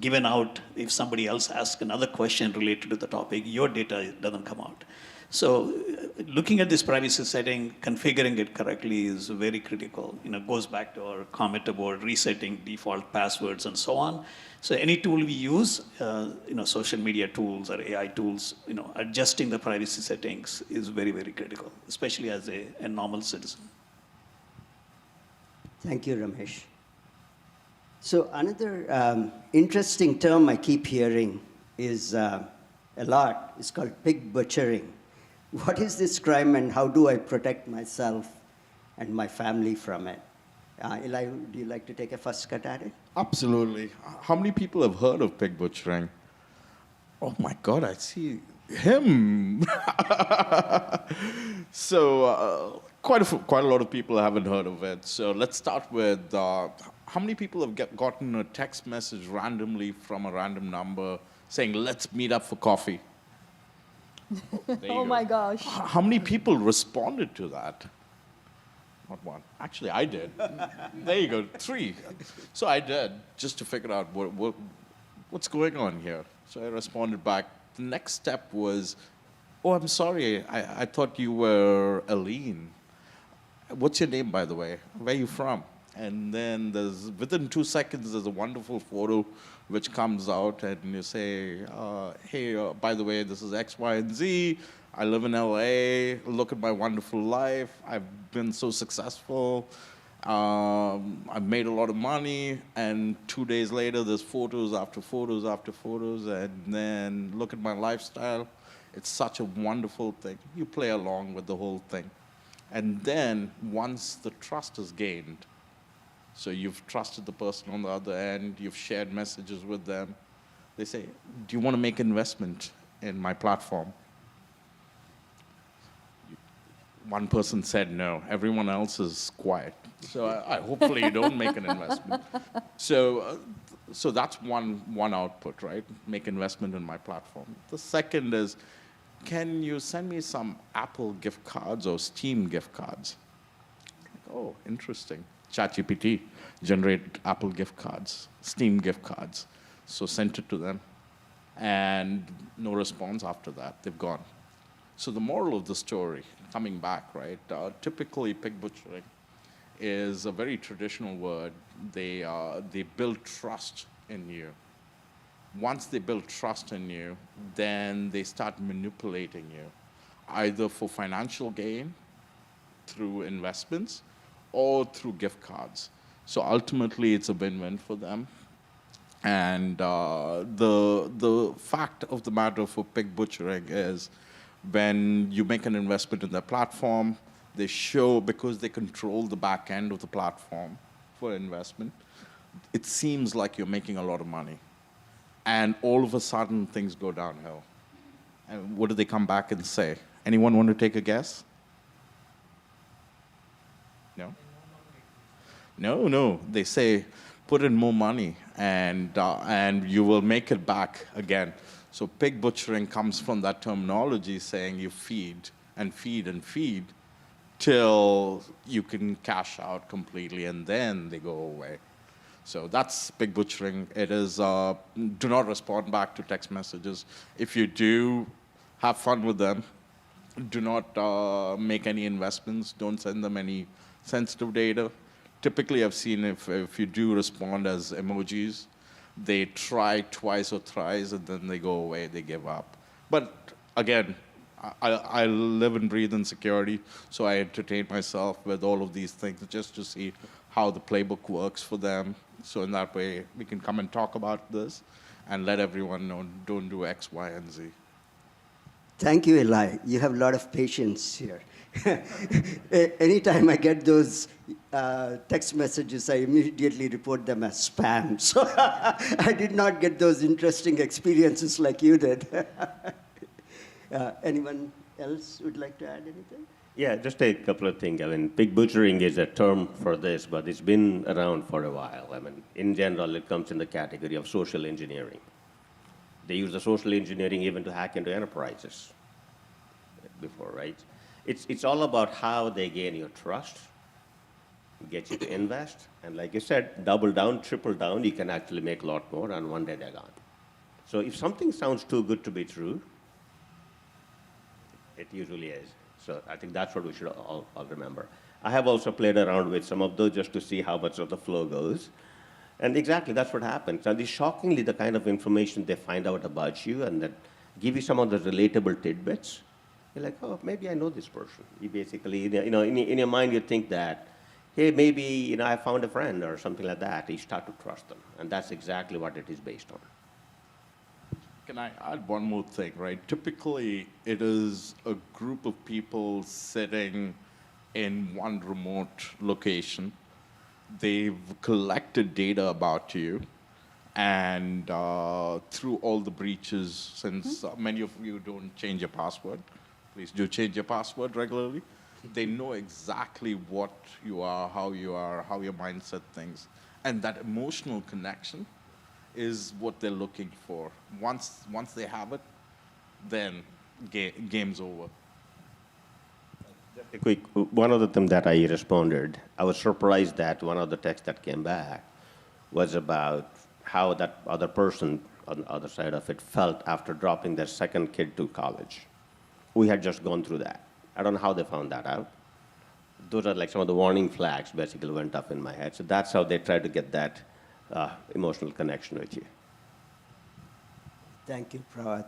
Speaker 7: given out if somebody else asks another question related to the topic, your data doesn't come out. So looking at this privacy setting, configuring it correctly is very critical. Goes back to our comment about resetting default passwords and so on. So any tool we use, social media tools or AI tools, adjusting the privacy settings is very, very critical, especially as a normal citizen.
Speaker 3: Thank you, Ramesh. So another interesting term I keep hearing is a lot. It's called pig butchering. What is this crime and how do I protect myself and my family from it? Ilaiy, do you like to take a first cut at it?
Speaker 6: Absolutely. How many people have heard of pig butchering? Oh my God, I see him. So quite a lot of people haven't heard of it. So let's start with how many people have gotten a text message randomly from a random number saying, let's meet up for coffee?
Speaker 4: Oh my gosh.
Speaker 6: How many people responded to that? Not one. Actually, I did. There you go, 3. So I did, just to figure out what's going on here. So I responded back. The next step was, oh, I'm sorry, I thought you were Aline. What's your name, by the way? Where are you from? And then within 2 seconds, there's a wonderful photo which comes out, and you say, hey, by the way, this is X, Y, and Z. I live in LA. Look at my wonderful life. I've been so successful. I've made a lot of money. And 2 days later, there's photos after photos after photos. And then look at my lifestyle. It's such a wonderful thing. You play along with the whole thing. And then once the trust is gained, so you've trusted the person on the other end, you've shared messages with them, they say, do you want to make investment in my platform? One person said no. Everyone else is quiet. So hopefully you don't make an investment. So that's one output, right? Make investment in my platform. The second is, can you send me some Apple gift cards or Steam gift cards? Oh, interesting. ChatGPT generate Apple gift cards, Steam gift cards. So sent it to them. And no response after that. They've gone. So the moral of the story, coming back, right? Typically, pig butchering is a very traditional word. They build trust in you. Once they build trust in you, then they start manipulating you, either for financial gain, through investments, or through gift cards. So ultimately, it's a win-win for them. And the fact of the matter for pig butchering is, when you make an investment in their platform, they show, because they control the back end of the platform for investment, it seems like you're making a lot of money. And all of a sudden, things go downhill. And what do they come back and say? Anyone want to take a guess? No? No. They say, put in more money, and you will make it back again. So pig butchering comes from that terminology saying you feed and feed and feed till you can cash out completely, and then they go away. So that's pig butchering. It is, do not respond back to text messages. If you do, have fun with them. Do not make any investments. Don't send them any sensitive data. Typically, I've seen if you do respond as emojis, they try twice or thrice, and then they go away, they give up. But again, I live and breathe in security, so I entertain myself with all of these things just to see how the playbook works for them. So in that way, we can come and talk about this and let everyone know, don't do X, Y, and Z.
Speaker 3: Thank you, Ilaiy. You have a lot of patience here. Anytime I get those text messages, I immediately report them as spam. So I did not get those interesting experiences like you did. Anyone else would like to add anything?
Speaker 5: Yeah, just a couple of things. I mean, pig butchering is a term for this, but it's been around for a while. I mean, in general, it comes in the category of social engineering. They use the social engineering even to hack into enterprises before, right? It's all about how they gain your trust, get you to invest, and like you said, double down, triple down, you can actually make a lot more, and one day they're gone. So if something sounds too good to be true, it usually is. So I think that's what we should all remember. I have also played around with some of those just to see how much of the flow goes. And exactly, that's what happens. And shockingly, the kind of information they find out about you and that give you some of the relatable tidbits, you're like, oh, maybe I know this person. You basically, in your mind, you think that, hey, maybe, I found a friend or something like that. You start to trust them. And that's exactly what it is based on.
Speaker 6: Can I add one more thing, right? Typically, it is a group of people sitting in one remote location. They've collected data about you, and through all the breaches, since many of you don't change your password, please do change your password regularly. They know exactly what you are, how your mindset thinks, and that emotional connection is what they're looking for. Once they have it, then game's over.
Speaker 5: Just a quick, one of the things that I responded, I was surprised that one of the texts that came back was about how that other person on the other side of it felt after dropping their second kid to college. We had just gone through that. I don't know how they found that out. Those are like some of the warning flags basically went up in my head. So that's how they tried to get that emotional connection with you.
Speaker 3: Thank you, Pravat.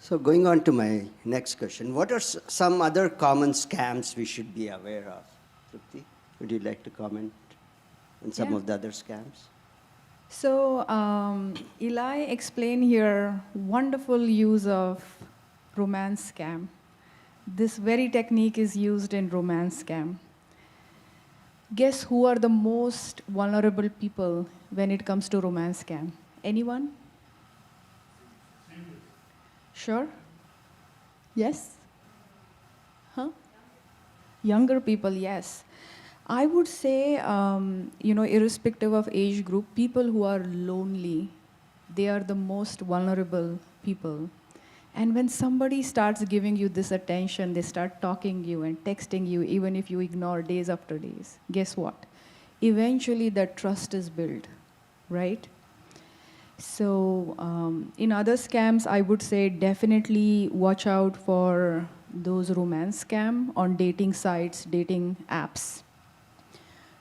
Speaker 3: So going on to my next question, what are some other common scams we should be aware of? Trupti, would you like to comment on some of the other scams?
Speaker 4: So Ilaiy explained here wonderful use of romance scam. This very technique is used in romance scam. Guess who are the most vulnerable people when it comes to romance scam? Anyone? Sure? Yes? Huh? Younger people, yes. I would say, irrespective of age group, people who are lonely, they are the most vulnerable people. And when somebody starts giving you this attention, they start talking you and texting you, even if you ignore days after days, guess what? Eventually that trust is built, right? So in other scams, I would say definitely watch out for those romance scam on dating sites, dating apps.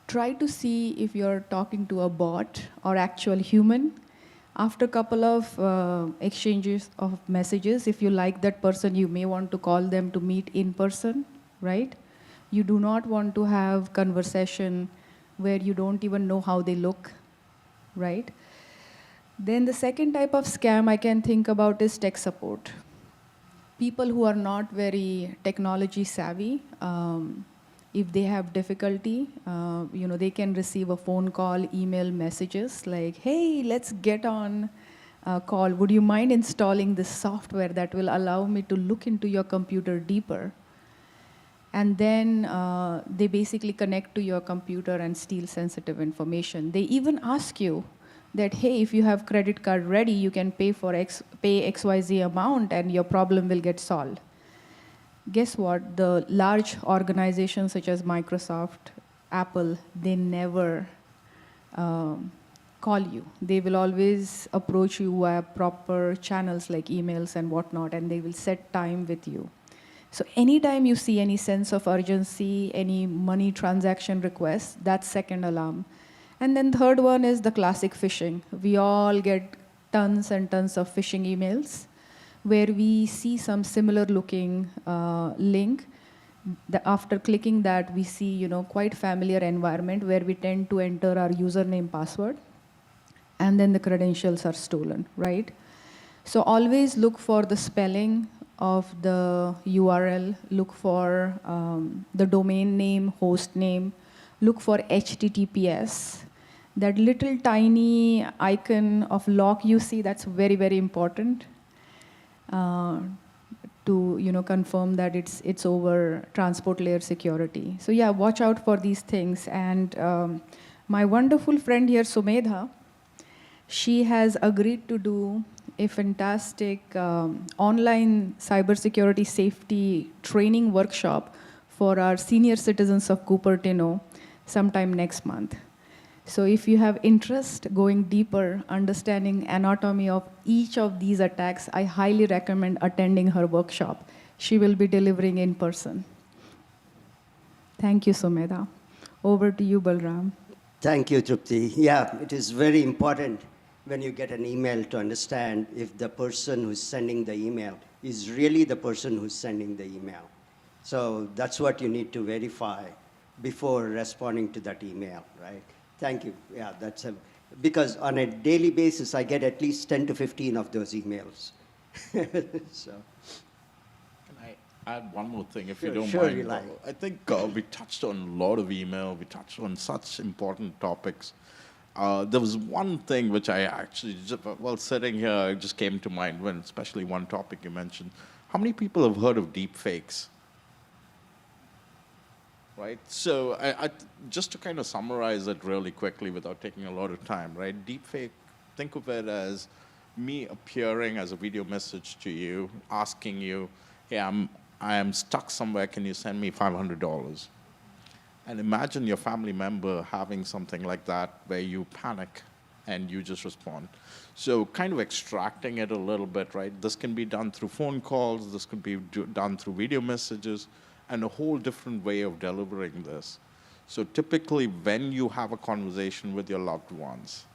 Speaker 4: Try to see if you're talking to a bot or actual human. After a couple of exchanges of messages, if you like that person, you may want to call them to meet in person, right? You do not want to have conversation where you don't even know how they look, right? Then the second type of scam I can think about is tech support. People who are not very technology savvy, if they have difficulty, they can receive a phone call, email messages like, hey, let's get on a call. Would you mind installing this software that will allow me to look into your computer deeper? And then they basically connect to your computer and steal sensitive information. They even ask you that, hey, if you have credit card ready, you can pay XYZ amount and your problem will get solved. Guess what? The large organizations such as Microsoft, Apple, they never call you. They will always approach you via proper channels like emails and whatnot, and they will set time with you. So anytime you see any sense of urgency, any money transaction request, that's second alarm. And then third one is the classic phishing. We all get tons and tons of phishing emails where we see some similar looking link. After clicking that, we see quite familiar environment where we tend to enter our username, password, and then the credentials are stolen, right? So always look for the spelling of the URL, look for the domain name, host name, look for HTTPS. That little tiny icon of lock you see, that's very, very important to confirm that it's over transport layer security. So yeah, watch out for these things. And my wonderful friend here, Sumedha, she has agreed to do a fantastic online cybersecurity safety training workshop for our senior citizens of Cupertino sometime next month. So if you have interest going deeper, understanding anatomy of each of these attacks, I highly recommend attending her workshop. She will be delivering in person. Thank you, Sumedha. Over to you, Balaram.
Speaker 3: Thank you, Trupti. Yeah, it is very important when you get an email to understand if the person who's sending the email is really the person who's sending the email. So that's what you need to verify before responding to that email, right? Thank you. Yeah, because on a daily basis, I get at least 10 to 15 of those emails. So.
Speaker 6: Can I add one more thing, if
Speaker 3: Sure,
Speaker 6: you don't
Speaker 3: sure,
Speaker 6: mind?
Speaker 3: Ilaiy.
Speaker 6: I think we touched on a lot of email. We touched on such important topics. There was one thing which I actually, while sitting here, it just came to mind when, especially one topic you mentioned. How many people have heard of deep fakes? Right? So just to kind of summarize it really quickly without taking a lot of time, right? Deepfake, think of it as me appearing as a video message to you, asking you, hey, I am stuck somewhere, can you send me $500? And imagine your family member having something like that where you panic and you just respond. So kind of extracting it a little bit, right? This can be done through phone calls, this could be done through video messages, and a whole different way of delivering this. So typically, when you have a conversation with your loved ones,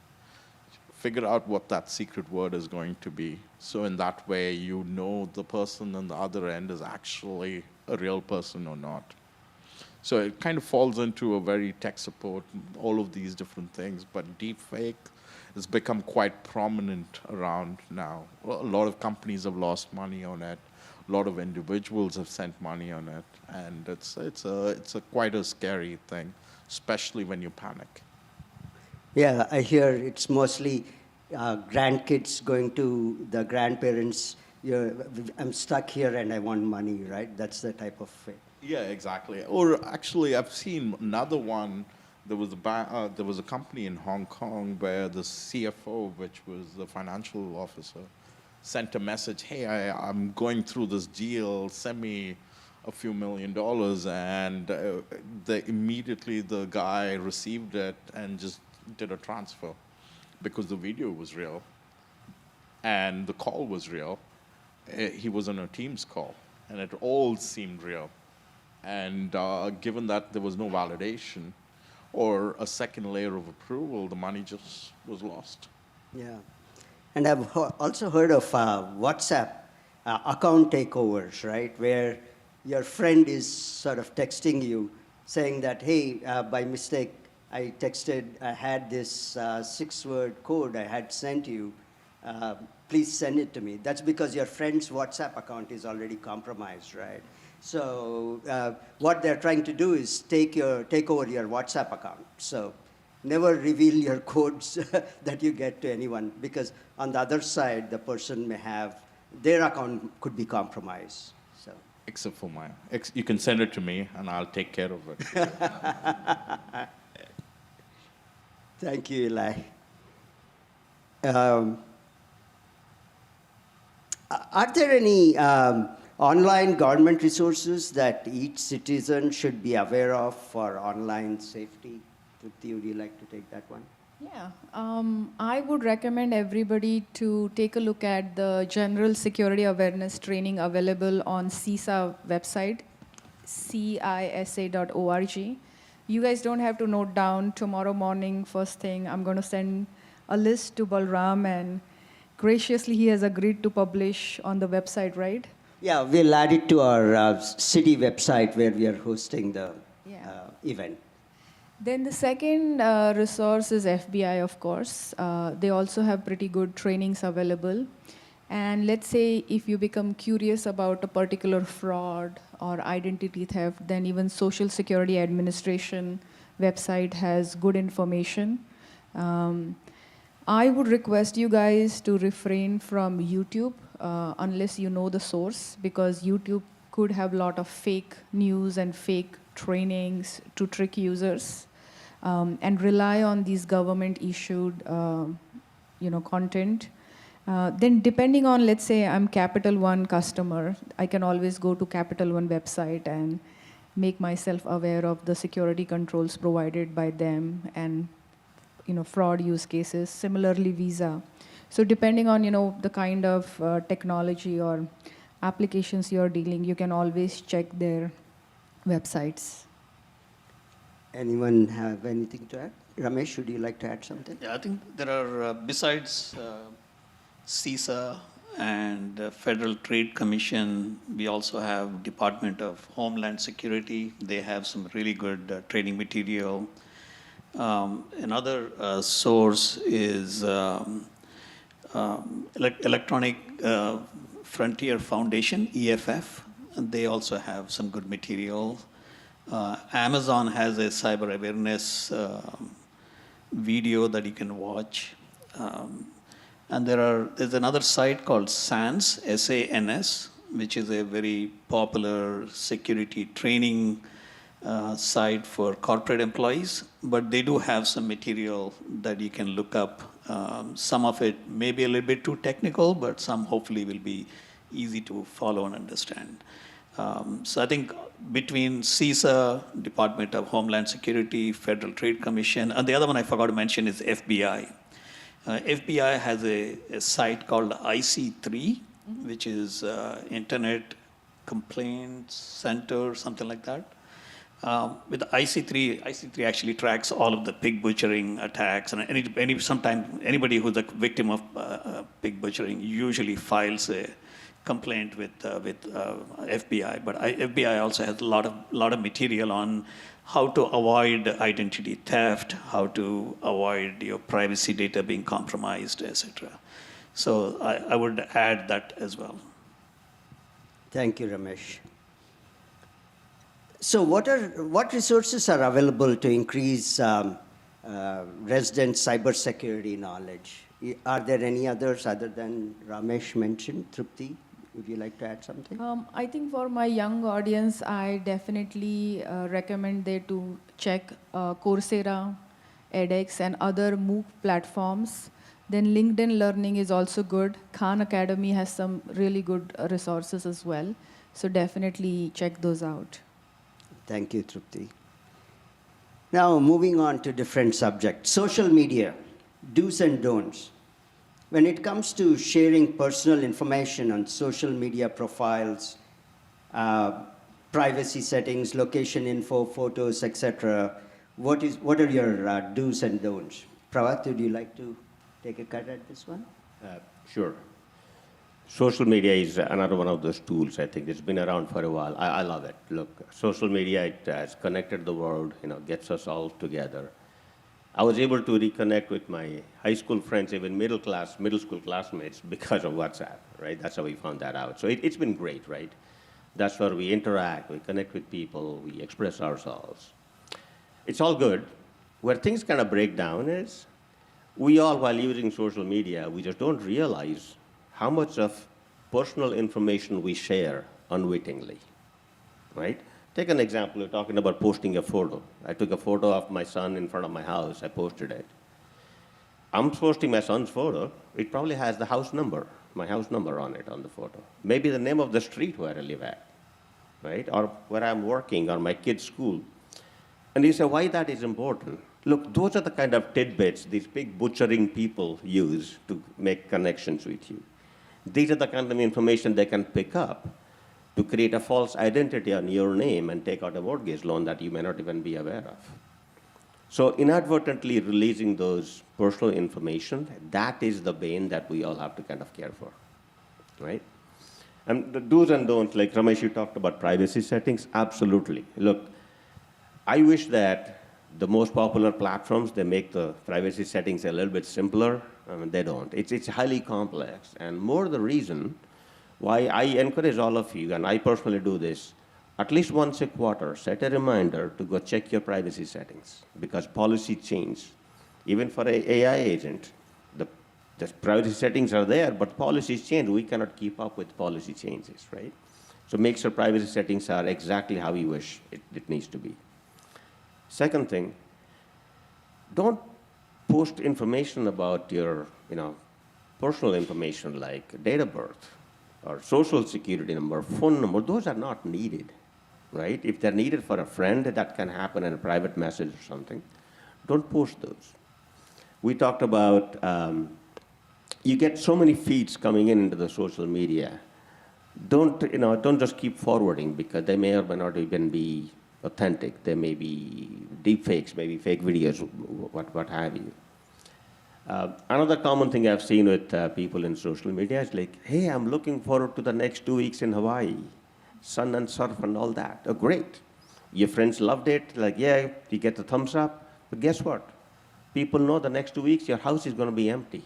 Speaker 6: figure out what that secret word is going to be. So in that way, you know the person on the other end is actually a real person or not. So it kind of falls into a very tech support, all of these different things, but deepfake has become quite prominent around now. A lot of companies have lost money on it. A lot of individuals have sent money on it, and it's quite a scary thing, especially when you panic.
Speaker 3: Yeah, I hear it's mostly grandkids going to the grandparents. I'm stuck here and I want money, right? That's the type of thing.
Speaker 6: Yeah, exactly. Or actually, I've seen another one. There was a company in Hong Kong where the CFO, which was the financial officer, sent a message, hey, I'm going through this deal, send me a few $1 million, and immediately the guy received it and just did a transfer because the video was real and the call was real. He was on a Teams call, and it all seemed real. And given that there was no validation or a second layer of approval, the money just was lost.
Speaker 3: Yeah. And I've also heard of WhatsApp account takeovers, right? Where your friend is sort of texting you saying that, hey, by mistake, I had this 6-word code I had sent you. please send it to me. That's because your friend's WhatsApp account is already compromised, right? So what they're trying to do is take over your WhatsApp account. So never reveal your codes that you get to anyone, because on the other side, the person may have, their account could be compromised. So.
Speaker 6: Except for mine. You can send it to me, and I'll take care of it.
Speaker 3: Thank you, Ilaiy. Are there any online government resources that each citizen should be aware of for online safety? Trupti, would you like to take that one?
Speaker 4: Yeah, I would recommend everybody to take a look at the general security awareness training available on CISA website, CISA.org. You guys don't have to note down. Tomorrow morning, first thing, I'm going to send a list to Balaram, and graciously he has agreed to publish on the website, right?
Speaker 3: Yeah, we'll add it to our city website where we are hosting the event.
Speaker 4: Then the second resource is FBI, of course. They also have pretty good trainings available. And let's say if you become curious about a particular fraud or identity theft, then even Social Security Administration website has good information. I would request you guys to refrain from YouTube unless you know the source, because YouTube could have a lot of fake news and fake trainings to trick users, and rely on these government-issued, content. Then depending on, let's say I'm Capital One customer, I can always go to Capital One website and make myself aware of the security controls provided by them and fraud use cases. Similarly, Visa. So depending on the kind of technology or applications you're dealing, you can always check their websites.
Speaker 3: Anyone have anything to add? Ramesh, would you like to add something?
Speaker 7: Yeah, I think there are, besides CISA and Federal Trade Commission, we also have Department of Homeland Security. They have some really good training material. Another source is Electronic Frontier Foundation, EFF. And they also have some good material. Amazon has a cyber awareness video that you can watch. And there's another site called SANS, S-A-N-S, which is a very popular security training site for corporate employees, but they do have some material that you can look up. Some of it may be a little bit too technical, but some hopefully will be easy to follow and understand. So I think between CISA, Department of Homeland Security, Federal Trade Commission, and the other one I forgot to mention is FBI. FBI has a site called IC3, which is Internet Complaints Center, something like that. With IC3 actually tracks all of the pig butchering attacks, and sometimes anybody who's a victim of pig butchering usually files a complaint with FBI. But FBI also has a lot of material on how to avoid identity theft, how to avoid your privacy data being compromised, etc. So I would add that as well.
Speaker 3: Thank you, Ramesh. So what resources are available to increase resident cybersecurity knowledge? Are there any others other than Ramesh mentioned? Trupti, would you like to add something?
Speaker 4: I think for my young audience, I definitely recommend they to check Coursera, edX, and other MOOC platforms. Then LinkedIn Learning is also good. Khan Academy has some really good resources as well. So definitely check those out.
Speaker 3: Thank you, Trupti. Now, moving on to different subjects. Social media, do's and don'ts. When it comes to sharing personal information on social media profiles, privacy settings, location info, photos, etc., what are your do's and don'ts? Pravat, would you like to take a cut at this one?
Speaker 5: Sure. Social media is another one of those tools, I think. It's been around for a while. I love it. Look, social media, it has connected the world, gets us all together. I was able to reconnect with my high school friends, even middle school classmates, because of WhatsApp, right? That's how we found that out. So it's been great, right? That's where we interact, we connect with people, we express ourselves. It's all good. Where things kind of break down is, we all, while using social media, we just don't realize how much of personal information we share unwittingly, right? Take an example, you're talking about posting a photo. I took a photo of my son in front of my house, I posted it. I'm posting my son's photo, it probably has the house number, my house number on it, on the photo. Maybe the name of the street where I live at, right? Or where I'm working, or my kid's school. And you say, why that is important? Look, those are the kind of tidbits these big butchering people use to make connections with you. These are the kind of information they can pick up to create a false identity on your name and take out a mortgage loan that you may not even be aware of. So inadvertently releasing those personal information, that is the bane that we all have to kind of care for, right? And the do's and don'ts, like Ramesh, you talked about privacy settings, absolutely. Look, I wish that the most popular platforms, they make the privacy settings a little bit simpler. I mean, they don't. It's highly complex. And more the reason why I encourage all of you, and I personally do this, at least once a quarter, set a reminder to go check your privacy settings, because policy change. Even for an AI agent, the privacy settings are there, but policies change. We cannot keep up with policy changes, right? So make sure privacy settings are exactly how you wish it needs to be. Second thing, don't post information about your personal information like date of birth or social security number, phone number. Those are not needed, right? If they're needed for a friend, that can happen in a private message or something. Don't post those. We talked about, you get so many feeds coming into the social media. Don't just keep forwarding, because they may or may not even be authentic. There may be deep fakes, maybe fake videos, what have you. Another common thing I've seen with people in social media is like, hey, I'm looking forward to the next 2 weeks in Hawaii, sun and surf and all that. Oh, great. Your friends loved it, like, yeah, you get the thumbs up. But guess what? People know the next 2 weeks your house is going to be empty,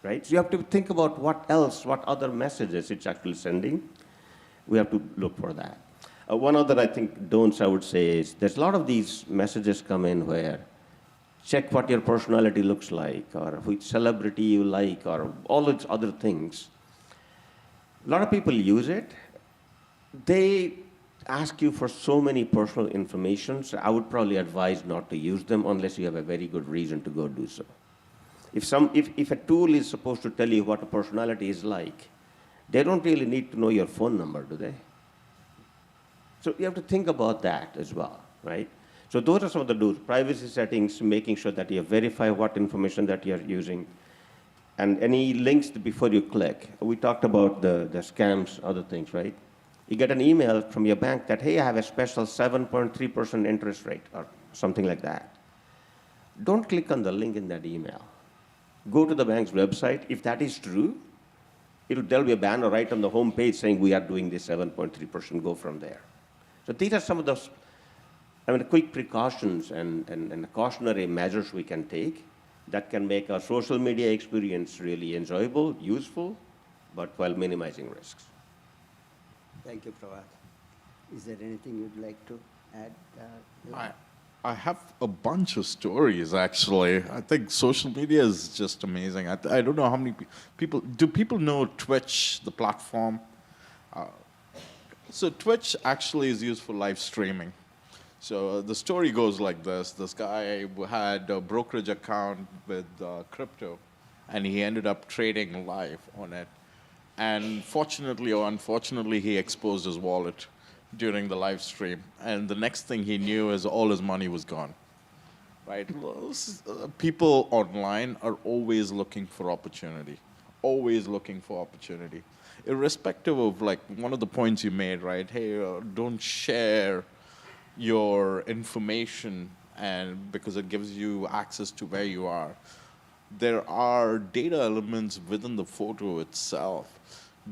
Speaker 5: right? So you have to think about what other messages it's actually sending. We have to look for that. One other, I think, don'ts I would say is, there's a lot of these messages come in where, check what your personality looks like, or which celebrity you like, or all those other things. A lot of people use it. They ask you for so many personal information, so I would probably advise not to use them unless you have a very good reason to go do so. If a tool is supposed to tell you what a personality is like, they don't really need to know your phone number, do they? So you have to think about that as well, right? So those are some of the do's. Privacy settings, making sure that you verify what information that you're using, and any links before you click. We talked about the scams, other things, right? You get an email from your bank that, hey, I have a special 7.3% interest rate, or something like that. Don't click on the link in that email. Go to the bank's website. If that is true, there'll be a banner right on the home page saying we are doing this 7.3%, go from there. So these are some of those quick precautions and cautionary measures we can take that can make our social media experience really enjoyable, useful, but while minimizing risks.
Speaker 3: Thank you, Pravat. Is there anything you'd like to add?
Speaker 6: I have a bunch of stories, actually. I think social media is just amazing. I don't know how many people, do people know Twitch, the platform? So Twitch actually is used for live streaming. So the story goes like this. This guy had a brokerage account with crypto, and he ended up trading live on it. And fortunately or unfortunately, he exposed his wallet during the live stream. And the next thing he knew is all his money was gone, right? People online are always looking for opportunity, always looking for opportunity. Irrespective of, like, one of the points you made, right? Hey, don't share your information, and because it gives you access to where you are. There are data elements within the photo itself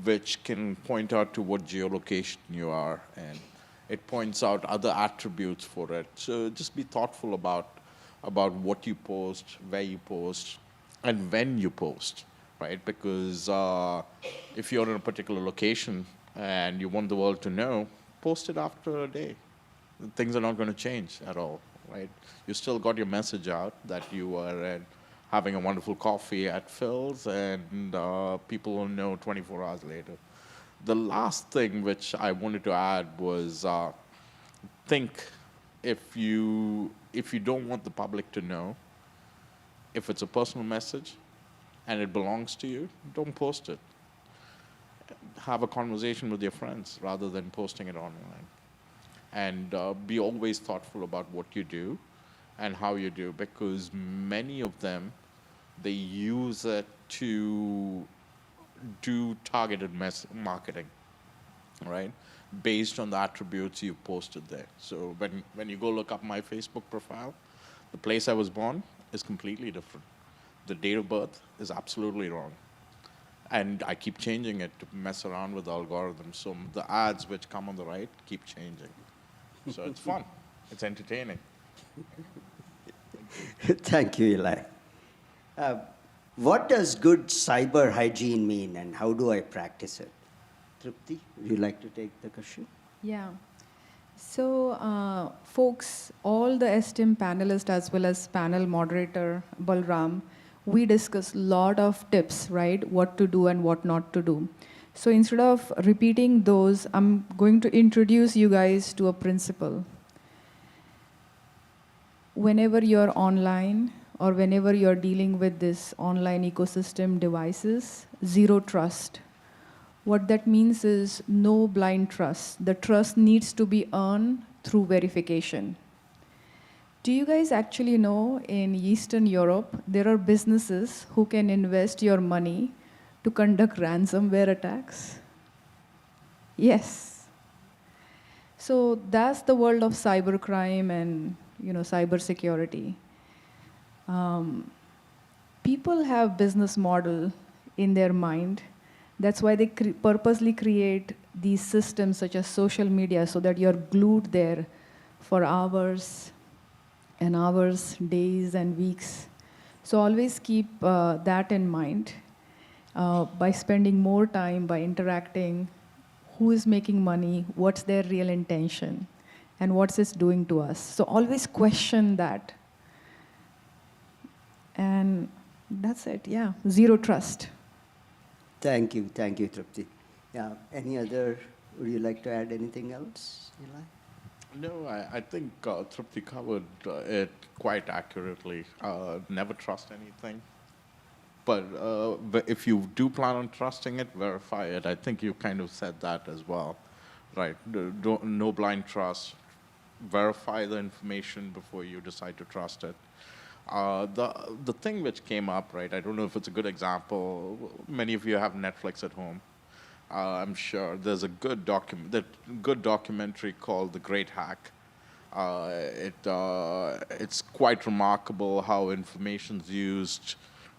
Speaker 6: which can point out to what geolocation you are, and it points out other attributes for it. So just be thoughtful about about what you post, where you post, and when you post, right? Because if you're in a particular location and you want the world to know, post it after a day. Things are not going to change at all, right? You still got your message out that you are having a wonderful coffee at Phil's, and people will know 24 hours later. The last thing which I wanted to add was think if you don't want the public to know, if it's a personal message and it belongs to you, don't post it. Have a conversation with your friends rather than posting it online. And be always thoughtful about what you do and how you do, because many of them, they use it to do targeted marketing, right? Based on the attributes you posted there. So when you go look up my Facebook profile, the place I was born is completely different. The date of birth is absolutely wrong. And I keep changing it to mess around with the algorithms. So the ads which come on the right keep changing. So it's fun. It's entertaining.
Speaker 3: Thank you, Ilaiy. What does good cyber hygiene mean, and how do I practice it? Trupti, would you like to take the question?
Speaker 4: Yeah. So, folks, all the esteemed panelists as well as panel moderator, Balaram, we discuss a lot of tips, right? What to do and what not to do. So instead of repeating those, I'm going to introduce you guys to a principle. Whenever you're online or whenever you're dealing with this online ecosystem devices, zero trust. What that means is no blind trust. The trust needs to be earned through verification. Do you guys actually know in Eastern Europe, there are businesses who can invest your money to conduct ransomware attacks? Yes. So that's the world of cybercrime and cybersecurity. People have business model in their mind. That's why they purposely create these systems such as social media so that you're glued there for hours and hours, days and weeks. So always keep that in mind by spending more time, by interacting, who is making money, what's their real intention, and what's it doing to us. So always question that. And that's it, yeah, zero trust.
Speaker 3: Thank you, Trupti. Yeah, any other, would you like to add anything else, Ilaiy?
Speaker 6: No, I think Trupti covered it quite accurately. Never trust anything. But if you do plan on trusting it, verify it. I think you kind of said that as well, right? No blind trust. Verify the information before you decide to trust it. The thing which came up, right, I don't know if it's a good example. Many of you have Netflix at home. I'm sure there's a good documentary called The Great Hack. It's quite remarkable how information's used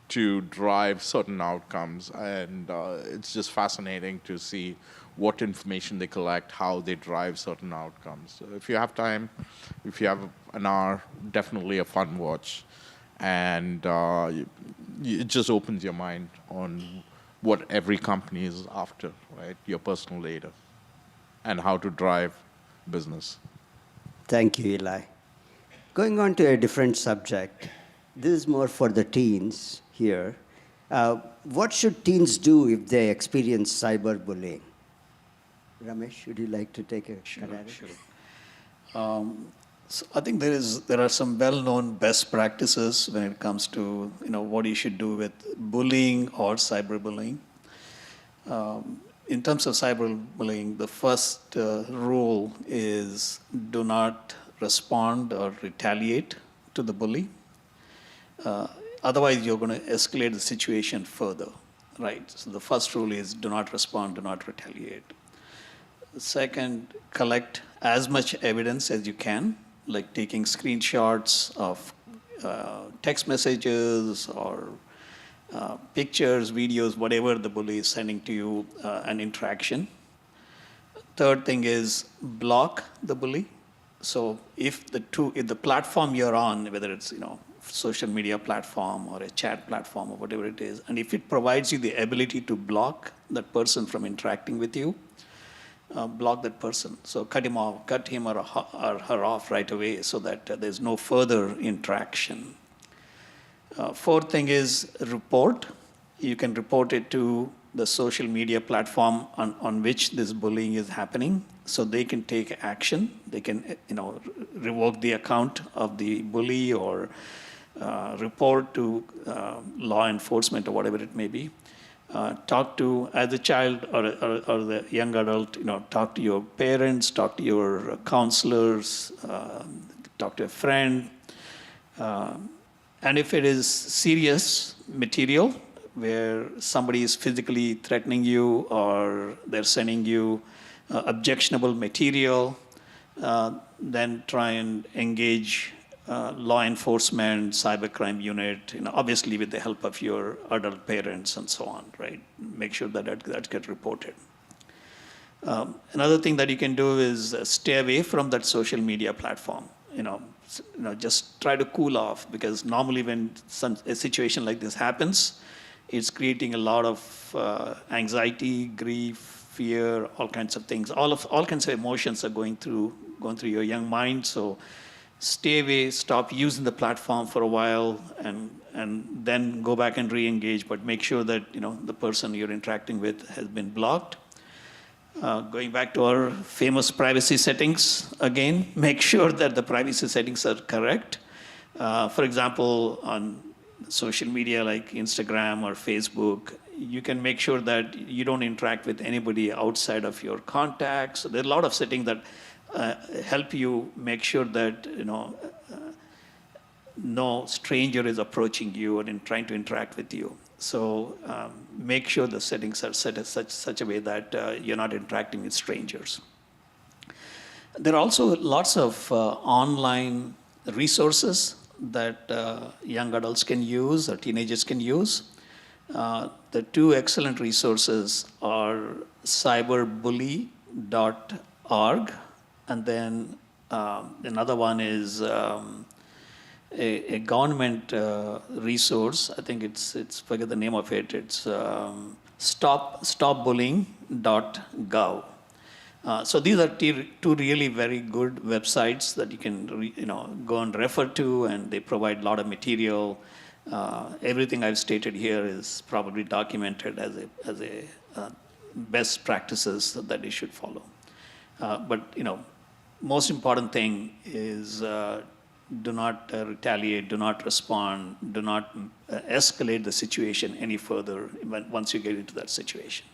Speaker 6: to drive certain outcomes, and it's just fascinating to see what information they collect, how they drive certain outcomes. So if you have time, if you have an hour, definitely a fun watch. And it just opens your mind on what every company is after, right? Your personal data and how to drive business.
Speaker 3: Thank you, Ilaiy. Going on to a different subject, this is more for the teens here. What should teens do if they experience cyberbullying? Ramesh, would you like to take a cut at it?
Speaker 7: Sure. So I think there are some well-known best practices when it comes to what you should do with bullying or cyberbullying. In terms of cyberbullying, the first rule is do not respond or retaliate to the bully. Otherwise, you're going to escalate the situation further, right? So the first rule is do not respond, do not retaliate. Second, collect as much evidence as you can, like taking screenshots of text messages or pictures, videos, whatever the bully is sending to you, an interaction. Third thing is block the bully. So if the platform you're on, whether it's social media platform or a chat platform or whatever it is, and if it provides you the ability to block that person from interacting with you, block that person. So cut him or her off right away so that there's no further interaction. Fourth thing is report. You can report it to the social media platform on which this bullying is happening, so they can take action. They can revoke the account of the bully or report to law enforcement or whatever it may be. Talk to, as a child or the young adult, talk to your parents, talk to your counselors, talk to a friend. And if it is serious material where somebody is physically threatening you or they're sending you objectionable material, then try and engage law enforcement, cybercrime unit, obviously with the help of your adult parents and so on, right? Make sure that gets reported. Another thing that you can do is stay away from that social media platform. Just try to cool off, because normally when a situation like this happens, it's creating a lot of anxiety, grief, fear, all kinds of things. All kinds of emotions are going through your young mind. So stay away, stop using the platform for a while, and then go back and re-engage, but make sure that the person you're interacting with has been blocked. Going back to our famous privacy settings, again, make sure that the privacy settings are correct. For example, on social media like Instagram or Facebook, you can make sure that you don't interact with anybody outside of your contacts. There are a lot of settings that help you make sure that no stranger is approaching you and trying to interact with you. So make sure the settings are set as such a way that you're not interacting with strangers. There are also lots of online resources that young adults can use or teenagers can use. The two excellent resources are cyberbully.org, and then another one is a government resource. I think it's forget the name of it. It's stopbullying.gov. So these are two really very good websites that you can go and refer to, and they provide a lot of material. Everything I've stated here is probably documented as a best practices that you should follow. But most important thing is do not retaliate, do not respond, do not escalate the situation any further once you get into that situation.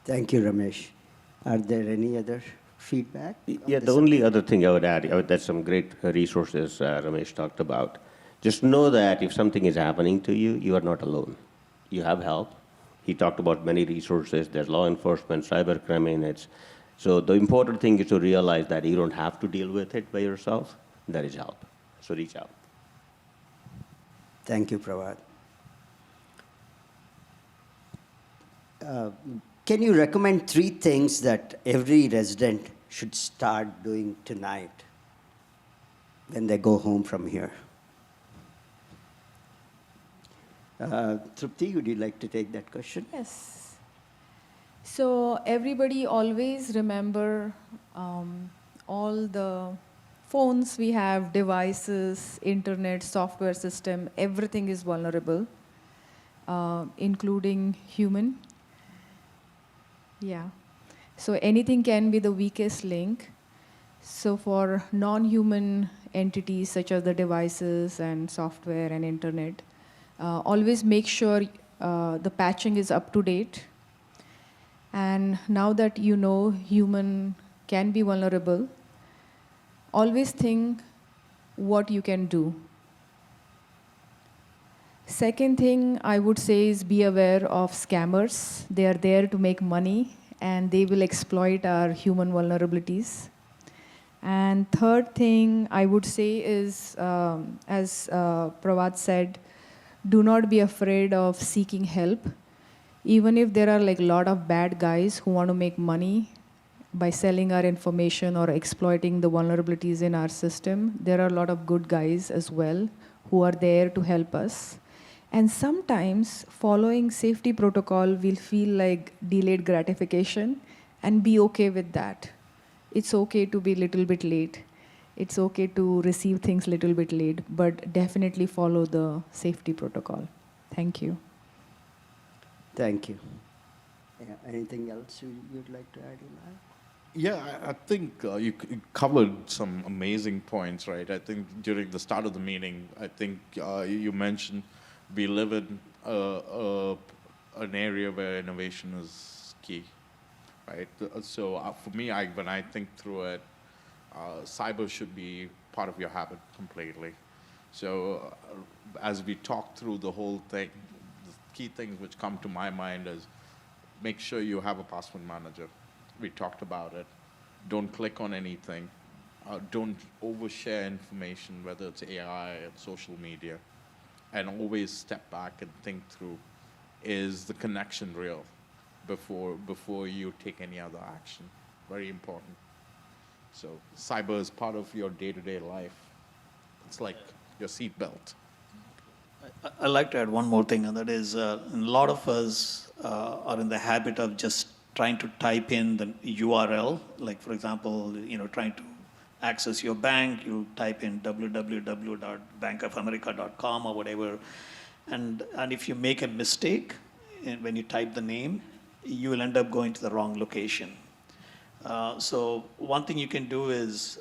Speaker 3: Thank you, Ramesh. Are there any other feedback?
Speaker 5: Yeah, the only other thing I would add, that's some great resources Ramesh talked about. Just know that if something is happening to you, you are not alone. You have help. He talked about many resources. There's law enforcement, cybercrime units. So the important thing is to realize that you don't have to deal with it by yourself. There is help. So reach out.
Speaker 3: Thank you, Pravat. Can you recommend 3 things that every resident should start doing tonight when they go home from here? Trupti, would you like to take that question?
Speaker 4: Yes. So everybody always remember all the phones we have, devices, internet, software system, everything is vulnerable, including human. Yeah. So anything can be the weakest link. So for non-human entities such as the devices and software and internet, always make sure the patching is up to date. And now that you know human can be vulnerable, always think what you can do. Second thing I would say is be aware of scammers. They are there to make money, and they will exploit our human vulnerabilities. And third thing I would say is, as Pravat said, do not be afraid of seeking help. Even if there are like a lot of bad guys who want to make money, by selling our information or exploiting the vulnerabilities in our system. There are a lot of good guys as well who are there to help us. And sometimes following safety protocol will feel like delayed gratification, and be okay with that. It's okay to be a little bit late. It's okay to receive things a little bit late, but definitely follow the safety protocol. Thank you.
Speaker 3: Thank you. Yeah, anything else you'd like to add, Ilaiy?
Speaker 6: Yeah, I think you covered some amazing points, right? I think during the start of the meeting, I think you mentioned we live in an area where innovation is key, right? So for me, when I think through it, cyber should be part of your habit completely. So as we talk through the whole thing, the key things which come to my mind is make sure you have a password manager. We talked about it. Don't click on anything. Don't overshare information, whether it's AI and social media. And always step back and think through, is the connection real before you take any other action? Very important. So cyber is part of your day-to-day life. It's like your seatbelt.
Speaker 7: I'd like to add one more thing, and that is a lot of us are in the habit of just trying to type in the URL. Like, for example, trying to access your bank, you type in www.bankofamerica.com or whatever. And if you make a mistake when you type the name, you will end up going to the wrong location. So one thing you can do is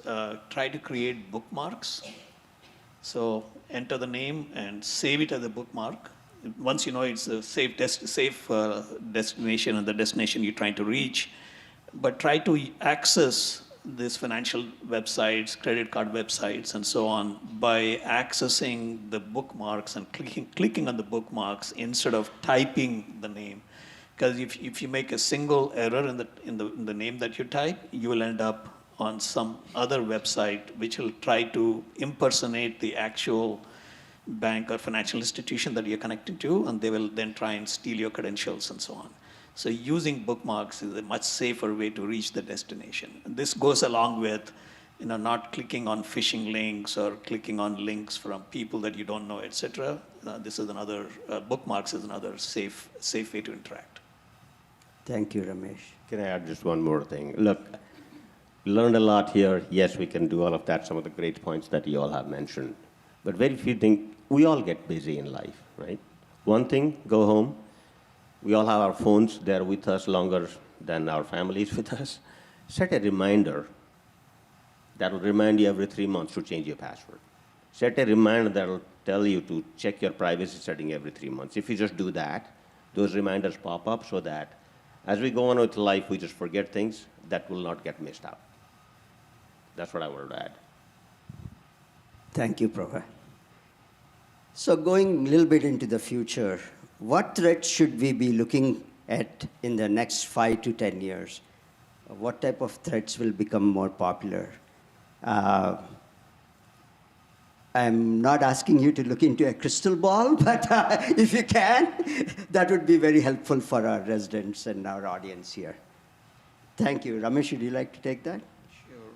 Speaker 7: try to create bookmarks. So enter the name and save it as a bookmark. Once you know it's a safe destination and the destination you're trying to reach, but try to access these financial websites, credit card websites, and so on by accessing the bookmarks and clicking on the bookmarks instead of typing the name. Because if you make a single error in the name that you type, you will end up on some other website which will try to impersonate the actual bank or financial institution that you're connecting to, and they will then try and steal your credentials and so on. So using bookmarks is a much safer way to reach the destination. And this goes along with not clicking on phishing links or clicking on links from people that you don't know, etc. This is another, bookmarks is another safe way to interact.
Speaker 3: Thank you, Ramesh.
Speaker 5: Can I add just one more thing? Look, learned a lot here. Yes, we can do all of that, some of the great points that you all have mentioned. But very few things, we all get busy in life, right? One thing, go home. We all have our phones. They're with us longer than our families with us. Set a reminder that will remind you every 3 months to change your password. Set a reminder that will tell you to check your privacy setting every 3 months. If you just do that, those reminders pop up so that as we go on with life, we just forget things that will not get missed out. That's what I wanted to add.
Speaker 3: Thank you, Pravat. So going a little bit into the future, what threats should we be looking at in the next 5 to 10 years? What type of threats will become more popular? I'm not asking you to look into a crystal ball, but if you can, that would be very helpful for our residents and our audience here. Thank you. Ramesh, would you like to take that?
Speaker 7: Sure.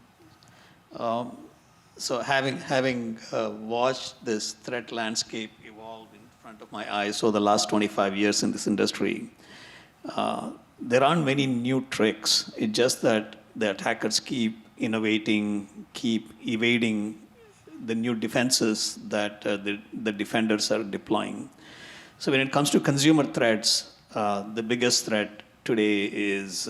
Speaker 7: So having watched this threat landscape evolve in front of my eyes over the last 25 years in this industry, there aren't many new tricks. It's just that the attackers keep innovating, keep evading the new defenses that the defenders are deploying. So when it comes to consumer threats, the biggest threat today is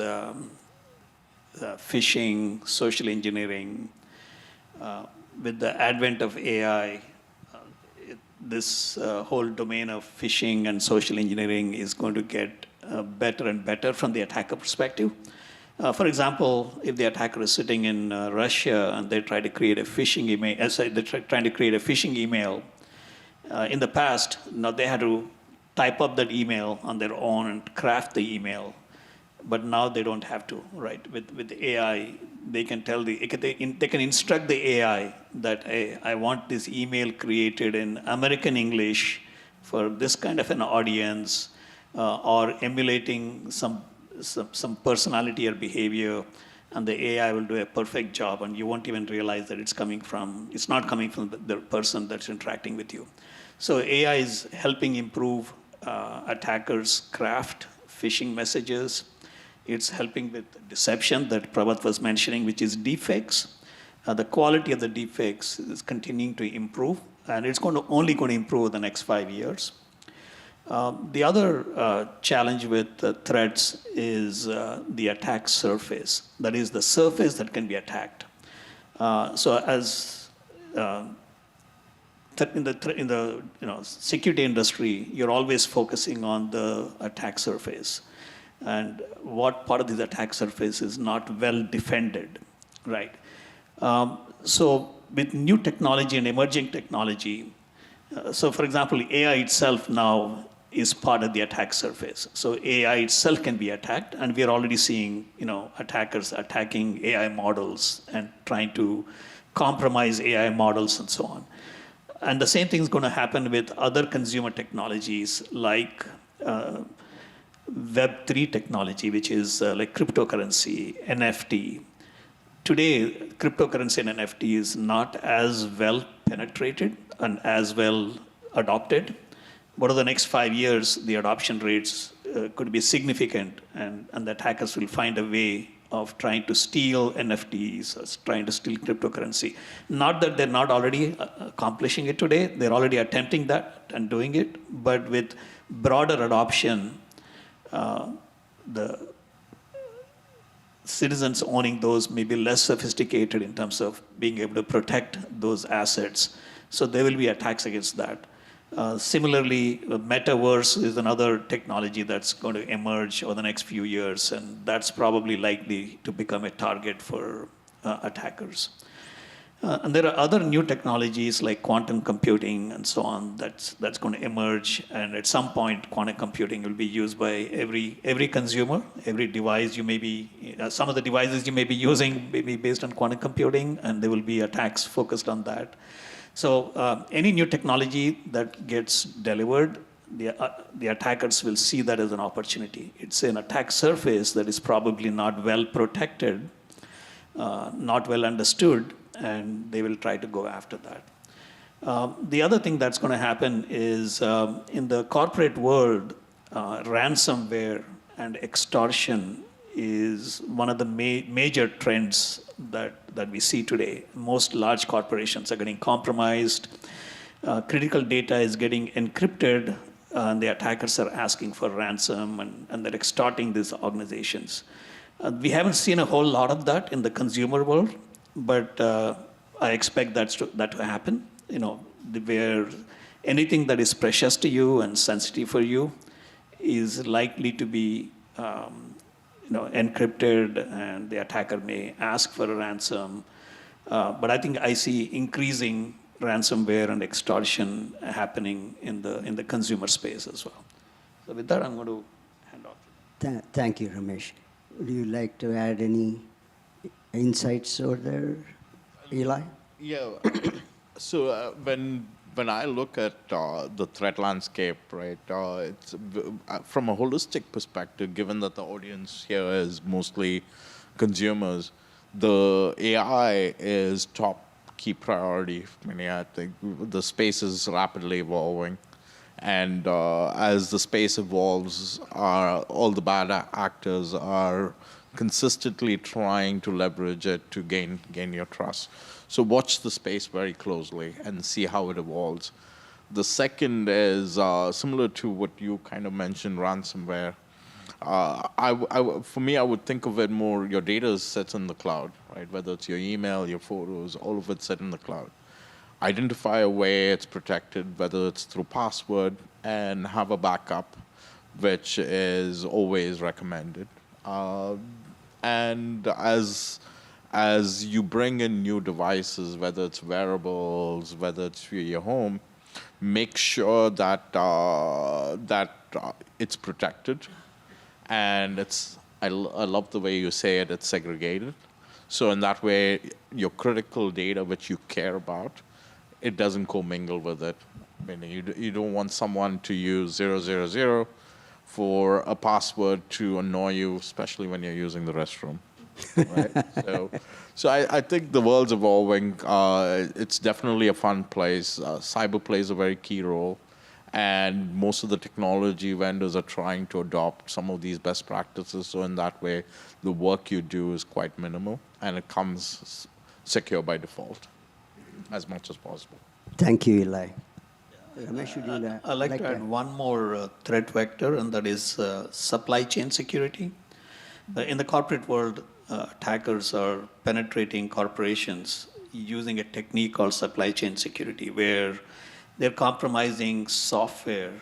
Speaker 7: phishing, social engineering. With the advent of AI, this whole domain of phishing and social engineering is going to get better and better from the attacker perspective. For example, if the attacker is sitting in Russia and they try to create a phishing email, trying to create a phishing email, in the past, they had to type up that email on their own and craft the email. But now they don't have to, right? With the AI, they can tell they can instruct the AI that, hey, I want this email created in American English for this kind of an audience, or emulating some personality or behavior, and the AI will do a perfect job, and you won't even realize that it's not coming from the person that's interacting with you. So AI is helping improve attackers' craft phishing messages. It's helping with deception that Pravat was mentioning, which is deepfakes. The quality of the deepfakes is continuing to improve, and it's only going to improve in the next 5 years. The other challenge with threats is the attack surface. That is the surface that can be attacked. So as in the security industry, you're always focusing on the attack surface and what part of this attack surface is not well defended, right? So with new technology and emerging technology, so for example, AI itself now is part of the attack surface. So AI itself can be attacked, and we are already seeing attackers attacking AI models and trying to compromise AI models and so on. And the same thing is going to happen with other consumer technologies like Web3 technology, which is like cryptocurrency, NFT. Today, cryptocurrency and NFT is not as well penetrated and as well adopted. But over the next 5 years, the adoption rates could be significant, and the attackers will find a way of trying to steal NFTs, or trying to steal cryptocurrency. Not that they're not already accomplishing it today, they're already attempting that and doing it, but with broader adoption, the citizens owning those may be less sophisticated in terms of being able to protect those assets. So there will be attacks against that. Similarly, metaverse is another technology that's going to emerge over the next few years, and that's probably likely to become a target for attackers. And there are other new technologies like quantum computing and so on that's going to emerge, and at some point, quantum computing will be used by every consumer, every device you may be, some of the devices you may be using may be based on quantum computing, and there will be attacks focused on that. So any new technology that gets delivered, the attackers will see that as an opportunity. It's an attack surface that is probably not well protected, not well understood, and they will try to go after that. The other thing that's going to happen is in the corporate world, ransomware and extortion is one of the major trends that we see today. Most large corporations are getting compromised. Critical data is getting encrypted, and the attackers are asking for ransom, and they're extorting these organizations. We haven't seen a whole lot of that in the consumer world, but I expect that to happen. Where anything that is precious to you and sensitive for you is likely to be encrypted, and the attacker may ask for a ransom. But I think I see increasing ransomware and extortion happening in the consumer space as well. So with that, I'm going to hand off.
Speaker 3: Thank you, Ramesh. Would you like to add any insights over there, Ilaiy?
Speaker 6: Yeah. So when I look at the threat landscape, right, it's from a holistic perspective, given that the audience here is mostly consumers, the AI is top key priority. I think the space is rapidly evolving. And as the space evolves, all the bad actors are consistently trying to leverage it to gain your trust. So watch the space very closely and see how it evolves. The second is similar to what you kind of mentioned, ransomware. For me, I would think of it more, your data sits in the cloud, right? Whether it's your email, your photos, all of it sit in the cloud. Identify a way it's protected, whether it's through password, and have a backup, which is always recommended. And as you bring in new devices, whether it's wearables, whether it's for your home, make sure that it's protected, and I love the way you say it, it's segregated. So in that way, your critical data, which you care about, it doesn't commingle with it. You don't want someone to use 000 for a password to annoy you, especially when you're using the restroom. Right? So I think the world's evolving. It's definitely a fun place. Cyber plays a very key role. And most of the technology vendors are trying to adopt some of these best practices. So in that way, the work you do is quite minimal, and it comes secure by default as much as possible.
Speaker 3: Thank you, Ilaiy. Ramesh, would you
Speaker 7: I'd like to add one more threat vector, and that is supply chain security. In the corporate world, attackers are penetrating corporations using a technique called supply chain security, where they're compromising software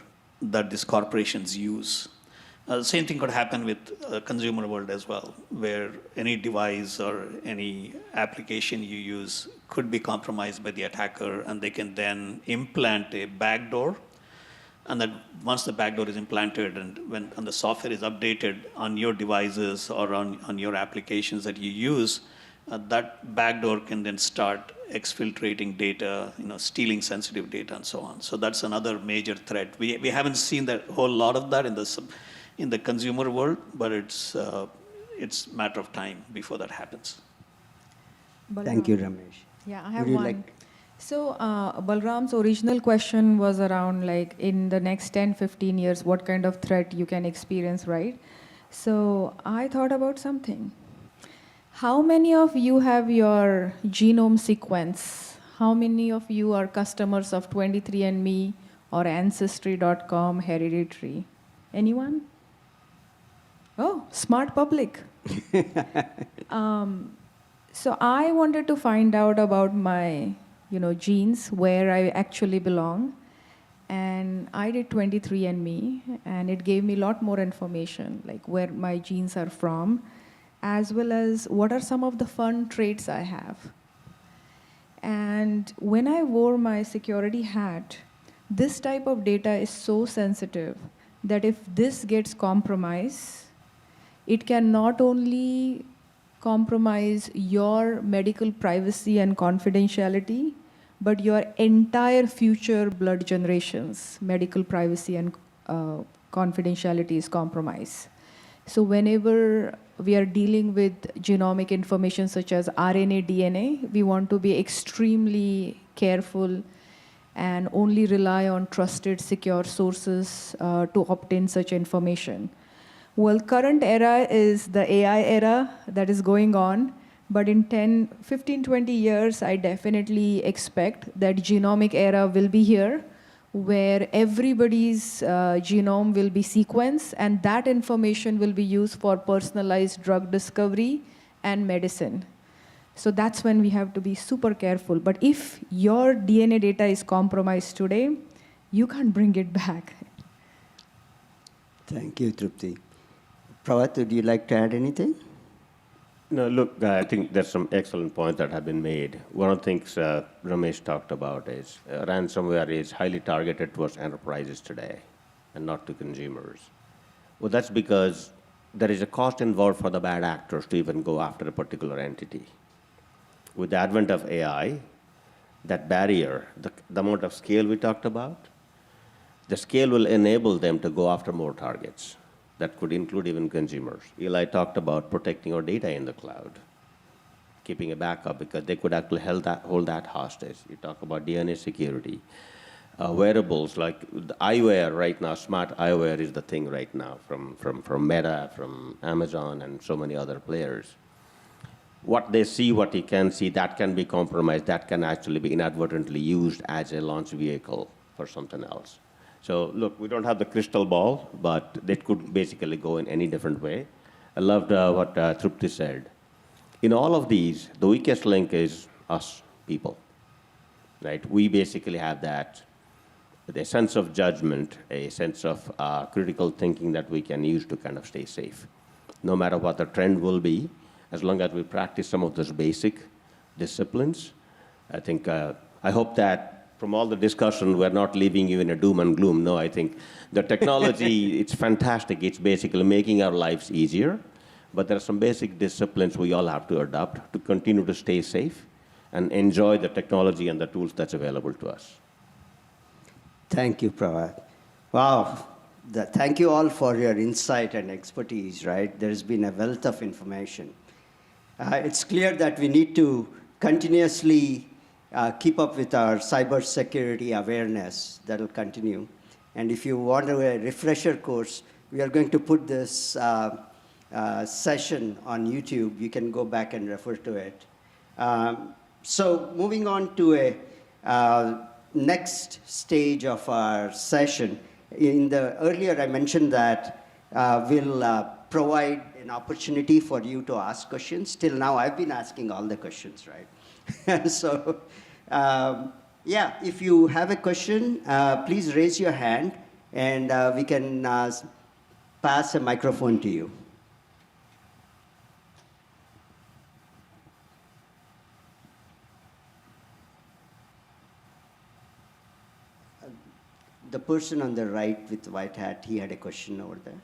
Speaker 7: that these corporations use. The same thing could happen with consumer world as well, where any device or any application you use could be compromised by the attacker, and they can then implant a backdoor. And then once the backdoor is implanted and when the software is updated on your devices or on your applications that you use, that backdoor can then start exfiltrating data, stealing sensitive data and so on. So that's another major threat. We haven't seen that whole lot of that in the consumer world, but it's a matter of time before that happens.
Speaker 3: Thank you, Ramesh.
Speaker 4: Yeah, I have one. So Balaram's original question was around like in the next 10, 15 years, what kind of threat you can experience, right? So I thought about something. How many of you have your genome sequence? How many of you are customers of 23andMe or Ancestry.com, Hereditary? Anyone? Oh, smart public. So I wanted to find out about my genes, where I actually belong. And I did 23andMe, and it gave me a lot more information, like where my genes are from, as well as what are some of the fun traits I have. And when I wore my security hat, this type of data is so sensitive that if this gets compromised, it can not only compromise your medical privacy and confidentiality, but your entire future blood generations, medical privacy and confidentiality is compromised. So whenever we are dealing with genomic information such as RNA, DNA, we want to be extremely careful and only rely on trusted, secure sources to obtain such information. Well, current era is the AI era that is going on, but in 10, 15, 20 years, I definitely expect that genomic era will be here, where everybody's genome will be sequenced, and that information will be used for personalized drug discovery and medicine. So that's when we have to be super careful. But if your DNA data is compromised today, you can't bring it back.
Speaker 3: Thank you, Trupti. Pravat, would you like to add anything?
Speaker 5: No, look, I think there's some excellent points that have been made. One of the things Ramesh talked about is ransomware is highly targeted towards enterprises today and not to consumers. Well, that's because there is a cost involved for the bad actors to even go after a particular entity. With the advent of AI, that barrier, the amount of scale we talked about, the scale will enable them to go after more targets. That could include even consumers. Ilaiy talked about protecting our data in the cloud, keeping a backup, because they could actually hold that hostage. You talk about DNA security. Wearables like the eyewear right now, smart eyewear is the thing right now from Meta, from Amazon, and so many other players. What they see, what you can see, that can be compromised. That can actually be inadvertently used as a launch vehicle for something else. So look, we don't have the crystal ball, but that could basically go in any different way. I loved what Trupti said. In all of these, the weakest link is us, people, right? We basically have that, a sense of judgment, a sense of critical thinking that we can use to kind of stay safe. No matter what the trend will be, as long as we practice some of those basic disciplines, I think, I hope that from all the discussion, we're not leaving you in a doom and gloom. No, I think the technology, it's fantastic. It's basically making our lives easier. But there are some basic disciplines we all have to adopt to continue to stay safe and enjoy the technology and the tools that's available to us.
Speaker 3: Thank you, Pravat. Wow. Thank you all for your insight and expertise, right? There's been a wealth of information. It's clear that we need to continuously keep up with our cybersecurity awareness. That will continue. And if you want a refresher course, we are going to put this session on YouTube. You can go back and refer to it. So moving on to a next stage of our session. Earlier I mentioned that we'll provide an opportunity for you to ask questions. Till now, I've been asking all the questions, right? So, yeah, if you have a question, please raise your hand, and we can pass a microphone to you. The person on the right with the white hat, he had a question over there.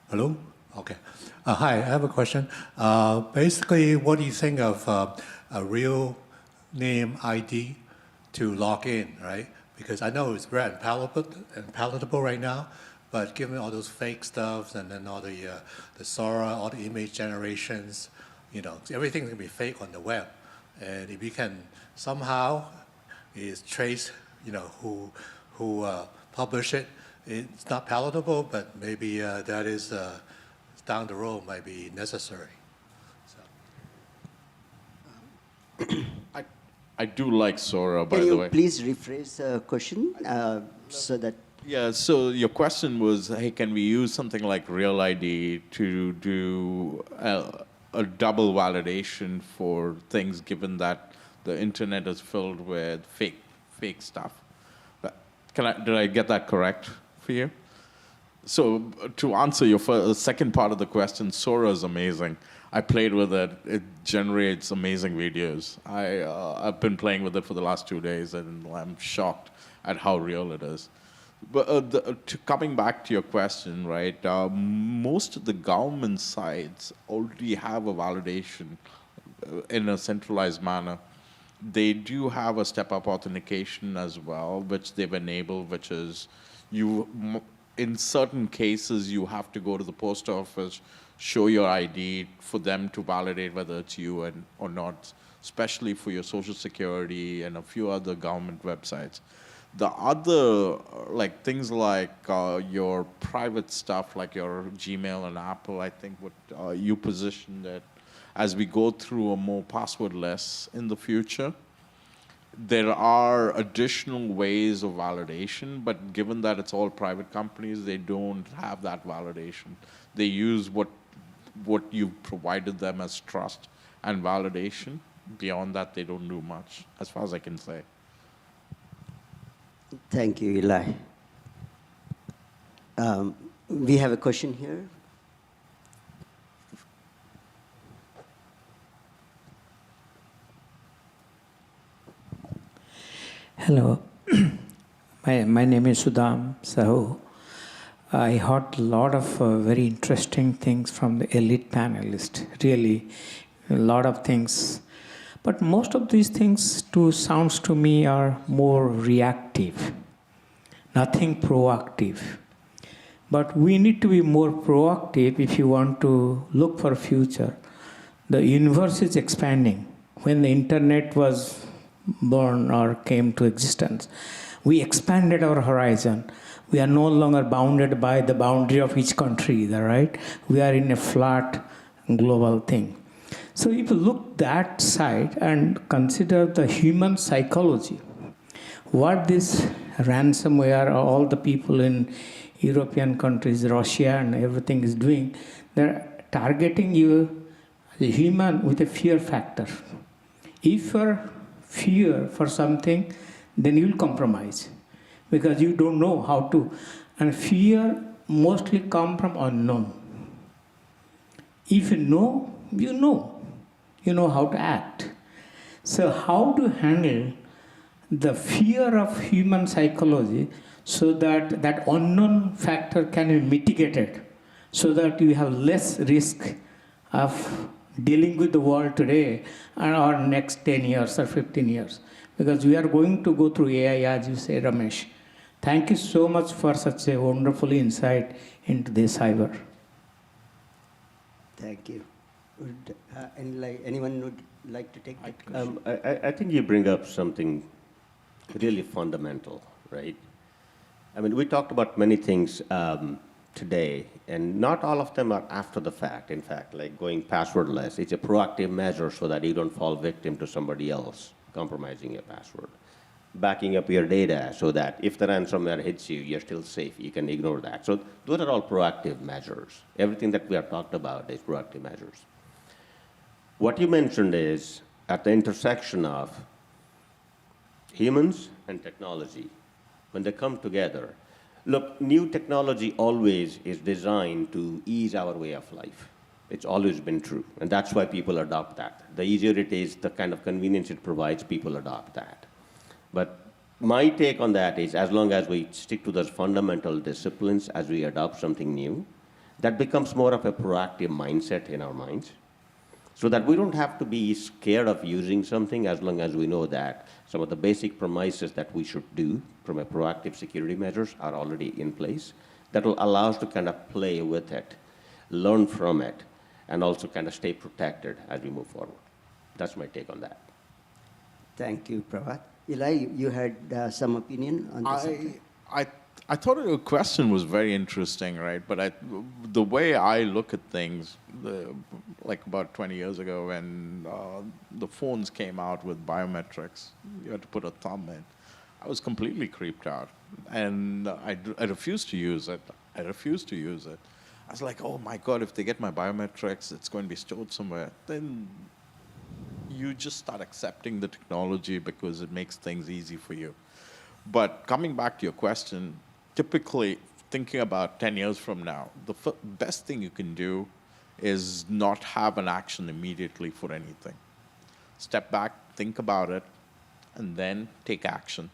Speaker 8: Hello? Okay. Hi, I have a question. Basically, what do you think of a real name ID to log in, right? Because I know it's very palatable right now, but given all those fake stuff and then all the Sora, all the image generations, you know, everything's gonna be fake on the web. And if you can somehow trace, you know, who published it, it's not palatable, but maybe that is down the road might be necessary. So.
Speaker 6: I do like Sora, by the way.
Speaker 3: Can you please rephrase the question so that...
Speaker 6: Yeah, so your question was, hey, can we use something like Real ID to do a double validation for things, given that the internet is filled with fake stuff? Did I get that correct for you? So to answer your second part of the question, Sora is amazing. I played with it. It generates amazing videos. I've been playing with it for the last 2 days, and I'm shocked at how real it is. But coming back to your question, right, most of the government sites already have a validation in a centralized manner. They do have a step-up authentication as well, which they've enabled, which is in certain cases, you have to go to the post office, show your ID for them to validate whether it's you or not, especially for your Social Security and a few other government websites. The other, like things like your private stuff, like your Gmail and Apple, I think what you positioned it as we go through a more passwordless in the future. There are additional ways of validation, but given that it's all private companies, they don't have that validation. They use what you've provided them as trust and validation. Beyond that, they don't do much, as far as I can say.
Speaker 3: Thank you, Ilaiy. We have a question here.
Speaker 9: Hello, my name is Sudam Sahu. I heard a lot of very interesting things from the elite panelists, really, a lot of things. But most of these things sounds to me are more reactive, nothing proactive. But we need to be more proactive if you want to look for future. The universe is expanding. When the internet was born or came to existence, we expanded our horizon. We are no longer bounded by the boundary of each country, right? We are in a flat global thing. So if you look that side and consider the human psychology, what this ransomware, all the people in European countries, Russia and everything is doing, they're targeting you as a human with a fear factor. If you're fear for something, then you'll compromise because you don't know how to. And fear mostly come from unknown. If you know, you know. You know how to act. So how to handle the fear of human psychology so that that unknown factor can be mitigated so that you have less risk of dealing with the world today and our next 10 years or 15 years. Because we are going to go through AI, as you say, Ramesh. Thank you so much for such a wonderful insight into the cyber.
Speaker 3: Thank you. Anyone would like to take that question?
Speaker 5: I think you bring up something really fundamental, right? I mean, we talked about many things today, and not all of them are after the fact. In fact, like going passwordless, it's a proactive measure so that you don't fall victim to somebody else compromising your password. Backing up your data so that if the ransomware hits you, you're still safe. You can ignore that. So those are all proactive measures. Everything that we have talked about is proactive measures. What you mentioned is at the intersection of humans and technology, when they come together. Look, new technology always is designed to ease our way of life. It's always been true, and that's why people adopt that. The easier it is, the kind of convenience it provides, people adopt that. But my take on that is as long as we stick to those fundamental disciplines as we adopt something new, that becomes more of a proactive mindset in our minds, so that we don't have to be scared of using something as long as we know that some of the basic premises that we should do from a proactive security measures are already in place. That will allow us to kind of play with it, learn from it, and also kind of stay protected as we move forward. That's my take on that.
Speaker 3: Thank you, Pravat. Ilaiy, you had some opinion on this?
Speaker 6: I thought your question was very interesting, right? But the way I look at things, like about 20 years ago when the phones came out with biometrics, you had to put a thumb in. I was completely creeped out. And I refused to use it. I was like, oh my God, if they get my biometrics, it's going to be stored somewhere. Then you just start accepting the technology because it makes things easy for you. But coming back to your question, typically thinking about 10 years from now, the best thing you can do is not have an action immediately for anything. Step back, think about it, and then take action.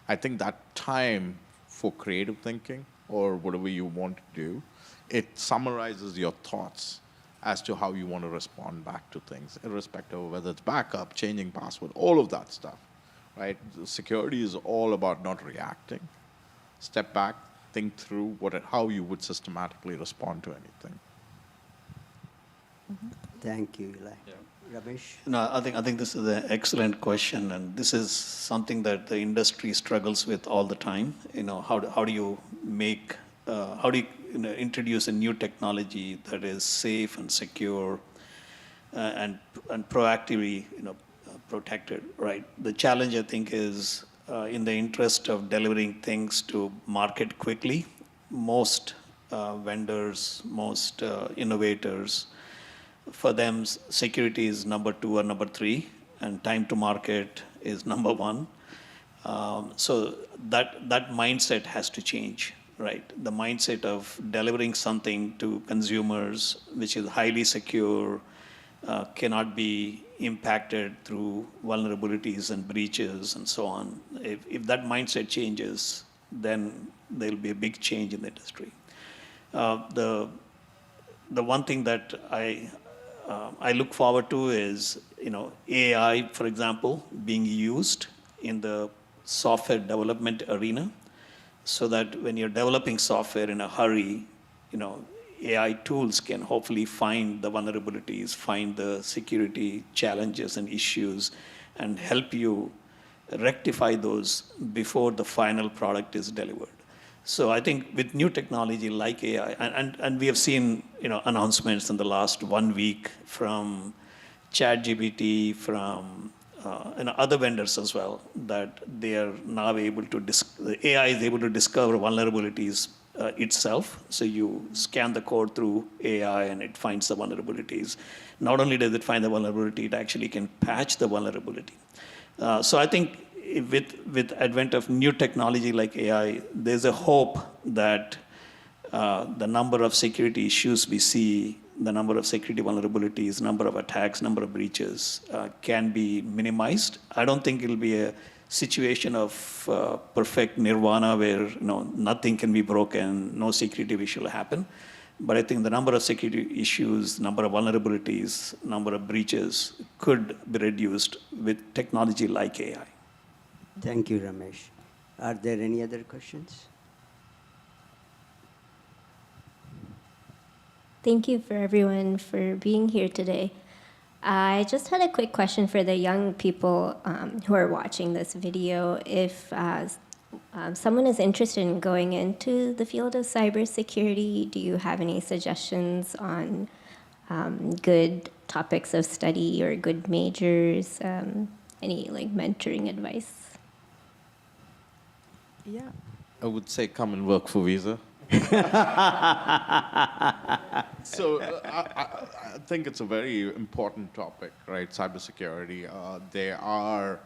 Speaker 6: I think that time for creative thinking or whatever you want to do, it summarizes your thoughts as to how you want to respond back to things, irrespective of whether it's backup, changing password, all of that stuff, right? Security is all about not reacting. Step back, think through how you would systematically respond to anything.
Speaker 3: Thank you, Ilaiy. Yeah. Ramesh?
Speaker 7: No, I think this is an excellent question, and this is something that the industry struggles with all the time. How do you make, introduce a new technology that is safe and secure and proactively, protected, right? The challenge, I think, is in the interest of delivering things to market quickly, most vendors, most innovators, for them, security is number 2 or number 3, and time to market is number 1. So that mindset has to change, right? The mindset of delivering something to consumers which is highly secure, cannot be impacted through vulnerabilities and breaches and so on. If that mindset changes, then there'll be a big change in the industry. The one thing that I look forward to is, AI, for example, being used in the software development arena, so that when you're developing software in a hurry, AI tools can hopefully find the vulnerabilities, find the security challenges and issues, and help you rectify those before the final product is delivered. So I think with new technology like AI, and we have seen announcements in the last 1 week from ChatGPT, from other vendors as well, that they are now able to, the AI is able to discover vulnerabilities itself. So you scan the code through AI and it finds the vulnerabilities. Not only does it find the vulnerability, it actually can patch the vulnerability. So I think with advent of new technology like AI, there's a hope that the number of security issues we see, the number of security vulnerabilities, number of attacks, number of breaches can be minimized. I don't think it'll be a situation of perfect nirvana where nothing can be broken, no security issue will happen. But I think the number of security issues, number of vulnerabilities, number of breaches could be reduced with technology like AI.
Speaker 3: Thank you, Ramesh. Are there any other questions?
Speaker 10: Thank you for everyone for being here today. I just had a quick question for the young people who are watching this video. If someone is interested in going into the field of cybersecurity, do you have any suggestions on good topics of study or good majors? Any like mentoring advice?
Speaker 4: Yeah.
Speaker 6: I would say come and work for Visa. So I think it's a very important topic, right? Cybersecurity. There are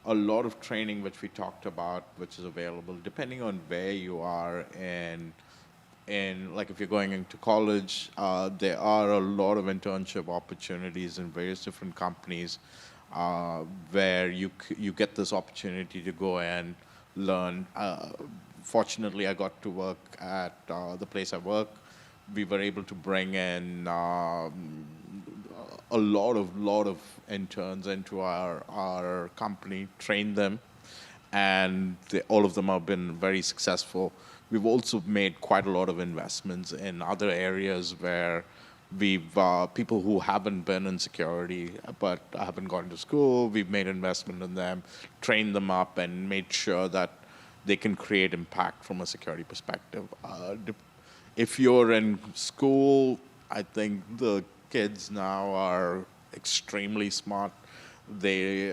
Speaker 6: a lot of training which we talked about, which is available depending on where you are. And like if you're going into college, there are a lot of internship opportunities in various different companies where you get this opportunity to go and learn. Fortunately, I got to work at the place I work. We were able to bring in a lot of interns into our company, train them, and all of them have been very successful. We've also made quite a lot of investments in other areas where we've people who haven't been in security but haven't gone to school. We've made investment in them, trained them up, and made sure that they can create impact from a security perspective. If you're in school, I think the kids now are extremely smart. They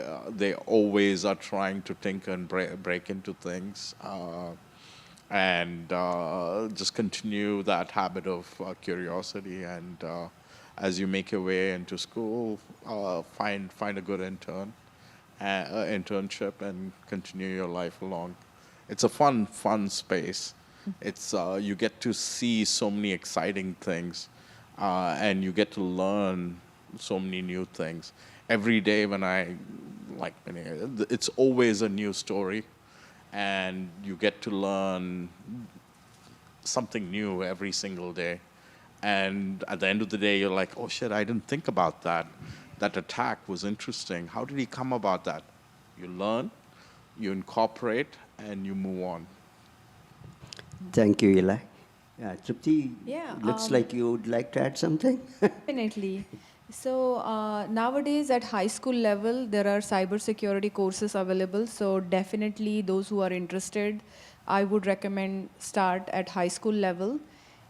Speaker 6: always are trying to think and break into things, and just continue that habit of curiosity. And as you make your way into school, find a good internship, and continue your life along. It's a fun space. It's you get to see so many exciting things, and you get to learn so many new things. Every day it's always a new story, and you get to learn something new every single day. And at the end of the day, you're like, oh shit, I didn't think about that. That attack was interesting. How did he come about that? You learn, you incorporate, and you move on.
Speaker 3: Thank you, Ilaiy. Trupti,
Speaker 4: Yeah,
Speaker 3: looks like you would like to add something.
Speaker 4: Definitely. So nowadays at high school level, there are cybersecurity courses available. So definitely those who are interested, I would recommend start at high school level.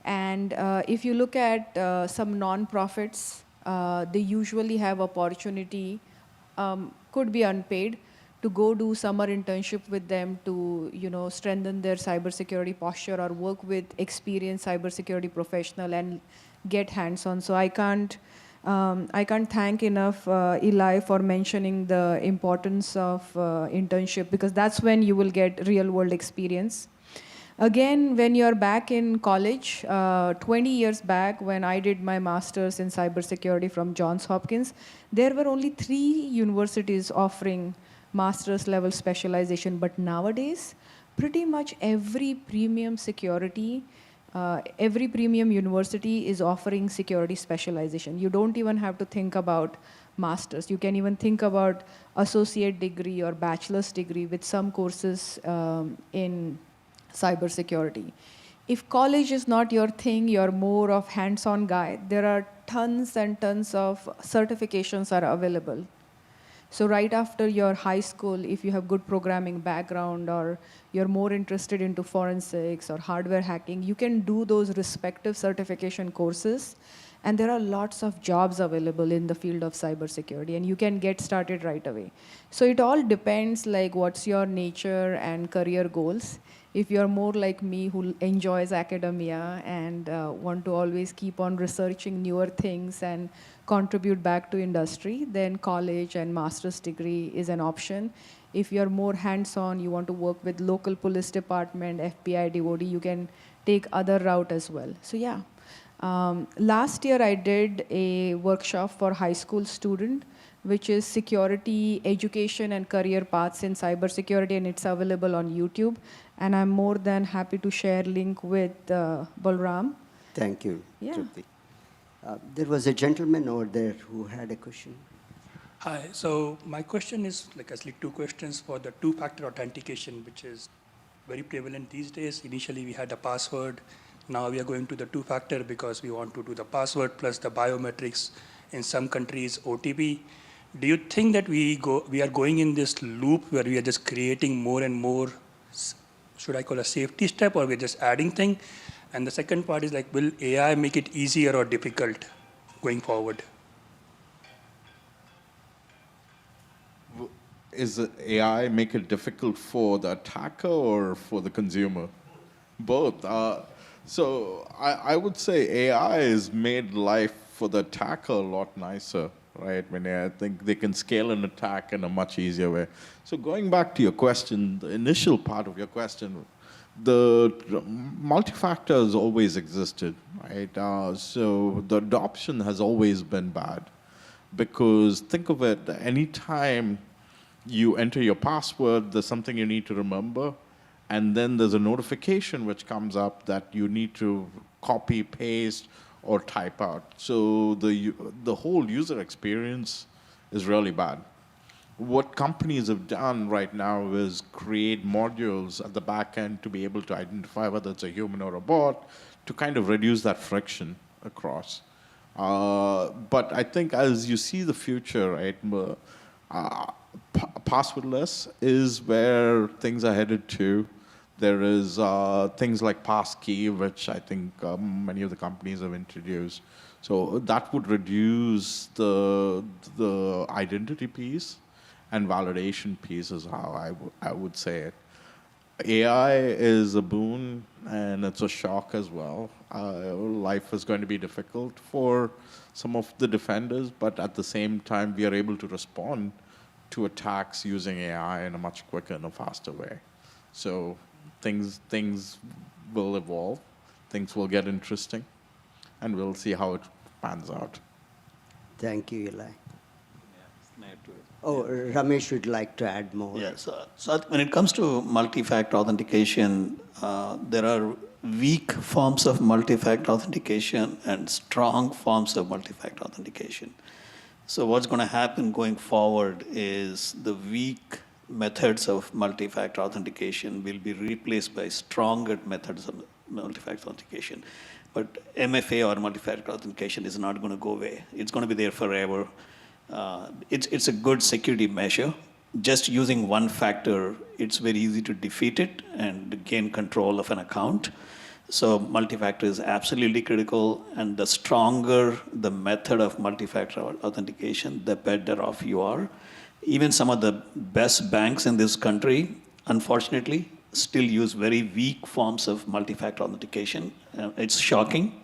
Speaker 4: And if you look at some non-profits, they usually have opportunity, could be unpaid, to go do summer internship with them to strengthen their cybersecurity posture or work with experienced cybersecurity professional and get hands-on. So I can't thank enough Ilaiy for mentioning the importance of internship, because that's when you will get real-world experience. Again, when you're back in college, 20 years back when I did my master's in cybersecurity from Johns Hopkins, there were only 3 universities offering master's level specialization. But nowadays, pretty much every premium university is offering security specialization. You don't even have to think about master's. You can even think about associate degree or bachelor's degree with some courses in cybersecurity. If college is not your thing, you're more of hands-on guy, there are tons and tons of certifications are available. So right after your high school, if you have good programming background or you're more interested into forensics or hardware hacking, you can do those respective certification courses. And there are lots of jobs available in the field of cybersecurity, and you can get started right away. So it all depends like what's your nature and career goals. If you're more like me who enjoys academia and want to always keep on researching newer things and contribute back to industry, then college and master's degree is an option. If you're more hands-on, you want to work with local police department, FBI, DOD, you can take other route as well. So yeah. Last year I did a workshop for high school student, which is security, education, and career paths in cybersecurity, and it's available on YouTube. And I'm more than happy to share link with Balaram.
Speaker 3: Thank you,
Speaker 4: Yeah.
Speaker 3: Trupti. There was a gentleman over there who had a question.
Speaker 11: Hi, so my question is actually 2 questions for the 2-factor authentication, which is very prevalent these days. Initially, we had a password. Now we are going to the two-factor because we want to do the password plus the biometrics, in some countries OTP. Do you think that we are going in this loop where we are just creating more and more, should I call a safety step, or we're just adding things? And the second part is like, will AI make it easier or difficult going forward?
Speaker 6: Is AI make it difficult for the attacker or for the consumer? Both. So I would say AI has made life for the attacker a lot nicer, right? I think they can scale an attack in a much easier way. So going back to your question, the initial part of your question, the multi-factor has always existed, right? So the adoption has always been bad, because think of it, anytime you enter your password, there's something you need to remember, and then there's a notification which comes up that you need to copy, paste, or type out. So the whole user experience is really bad. What companies have done right now is create modules at the back end to be able to identify whether it's a human or a bot, to kind of reduce that friction across. But I think as you see the future, right, passwordless is where things are headed to. There is things like passkey, which I think many of the companies have introduced. So that would reduce the identity piece and validation piece is how I would say it. AI is a boon and it's a shock as well. Life is going to be difficult for some of the defenders, but at the same time, we are able to respond to attacks using AI in a much quicker and a faster way. So things will evolve, things will get interesting, and we'll see how it pans out.
Speaker 3: Thank you, Ilaiy. Oh, Ramesh would like to add more.
Speaker 7: Yes. So when it comes to multi-factor authentication, there are weak forms of multi-factor authentication and strong forms of multi-factor authentication. So what's going to happen going forward is the weak methods of multi-factor authentication will be replaced by stronger methods of multi-factor authentication. But MFA or multi-factor authentication is not going to go away. It's going to be there forever. It's a good security measure. Just using one factor, it's very easy to defeat it and gain control of an account. So multi-factor is absolutely critical, and the stronger the method of multi-factor authentication, the better off you are. Even some of the best banks in this country, unfortunately, still use very weak forms of multi-factor authentication. It's shocking.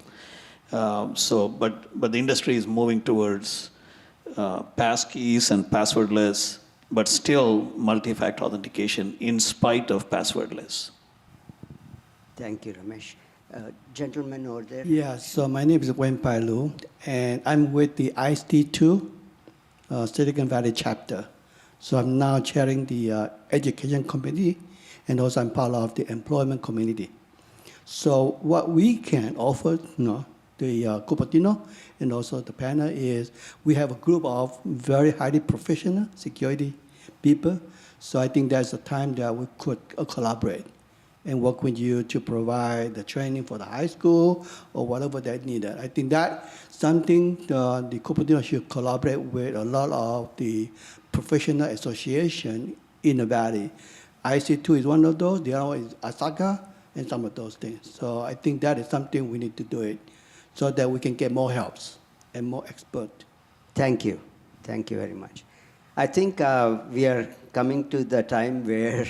Speaker 7: But the industry is moving towards passkeys and passwordless, but still multi-factor authentication in spite of passwordless.
Speaker 3: Thank you, Ramesh. Gentleman over there.
Speaker 12: Yeah, so my name is Wen Pai Lu, and I'm with the ISD2 Silicon Valley chapter. So I'm now chairing the education committee, and also I'm part of the employment community. So what we can offer, the Cupertino and also the panel is we have a group of very highly professional security people. So I think there's a time that we could collaborate and work with you to provide the training for the high school or whatever they needed. I think that's something the Cupertino should collaborate with a lot of the professional association in the Valley. IC2 is one of those, the other one is Asaka, and some of those things. So I think that is something we need to do it so that we can get more helps and more expert.
Speaker 3: Thank you. Thank you very much. I think we are coming to the time where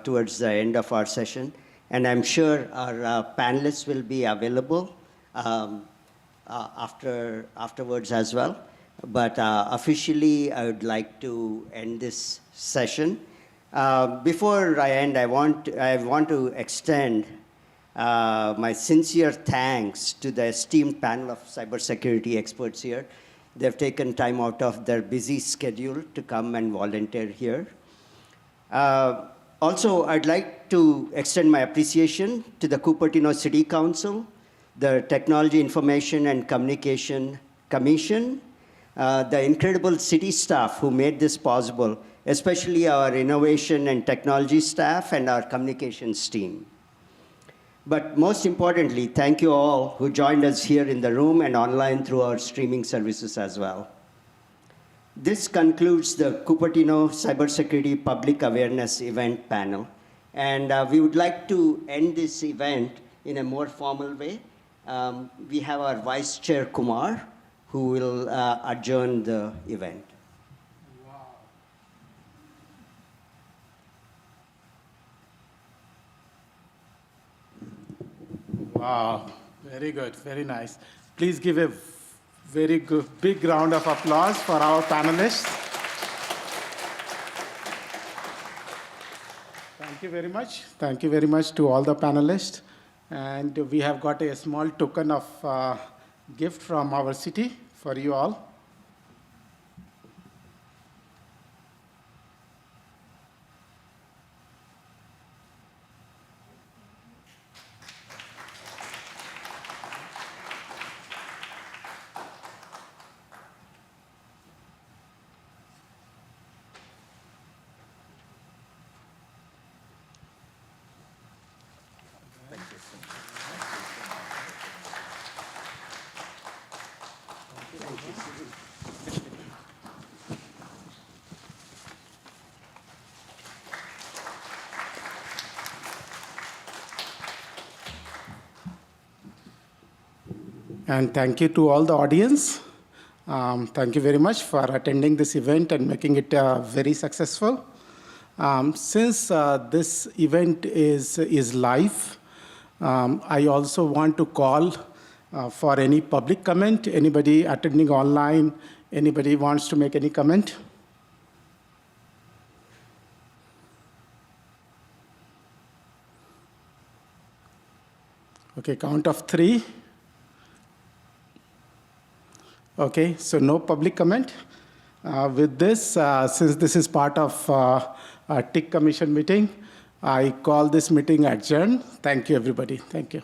Speaker 3: towards the end of our session, and I'm sure our panelists will be available afterwards as well. But officially, I would like to end this session. Before I end, I want to extend my sincere thanks to the esteemed panel of cybersecurity experts here. They've taken time out of their busy schedule to come and volunteer here. Also, I'd like to extend my appreciation to the Cupertino City Council, the Technology Information and Communication Commission, the incredible city staff who made this possible, especially our innovation and technology staff and our communications team. But most importantly, thank you all who joined us here in the room and online through our streaming services as well. This concludes the Cupertino Cybersecurity Public Awareness Event panel. And we would like to end this event in a more formal way. We have our Vice Chair, Kumar, who will adjourn the event.
Speaker 2: Wow, very good, very nice. Please give a very good, big round of applause for our panelists. Thank you very much. Thank you very much to all the panelists. And we have got a small token of gift from our city for you all. And thank you to all the audience. Thank you very much for attending this event and making it very successful. Since this event is live, I also want to call for any public comment. Anybody attending online, anybody wants to make any comment? Okay, count of 3. Okay, so no public comment. With this, since this is part of a TICC Commission meeting, I call this meeting adjourned. Thank you, everybody. Thank you.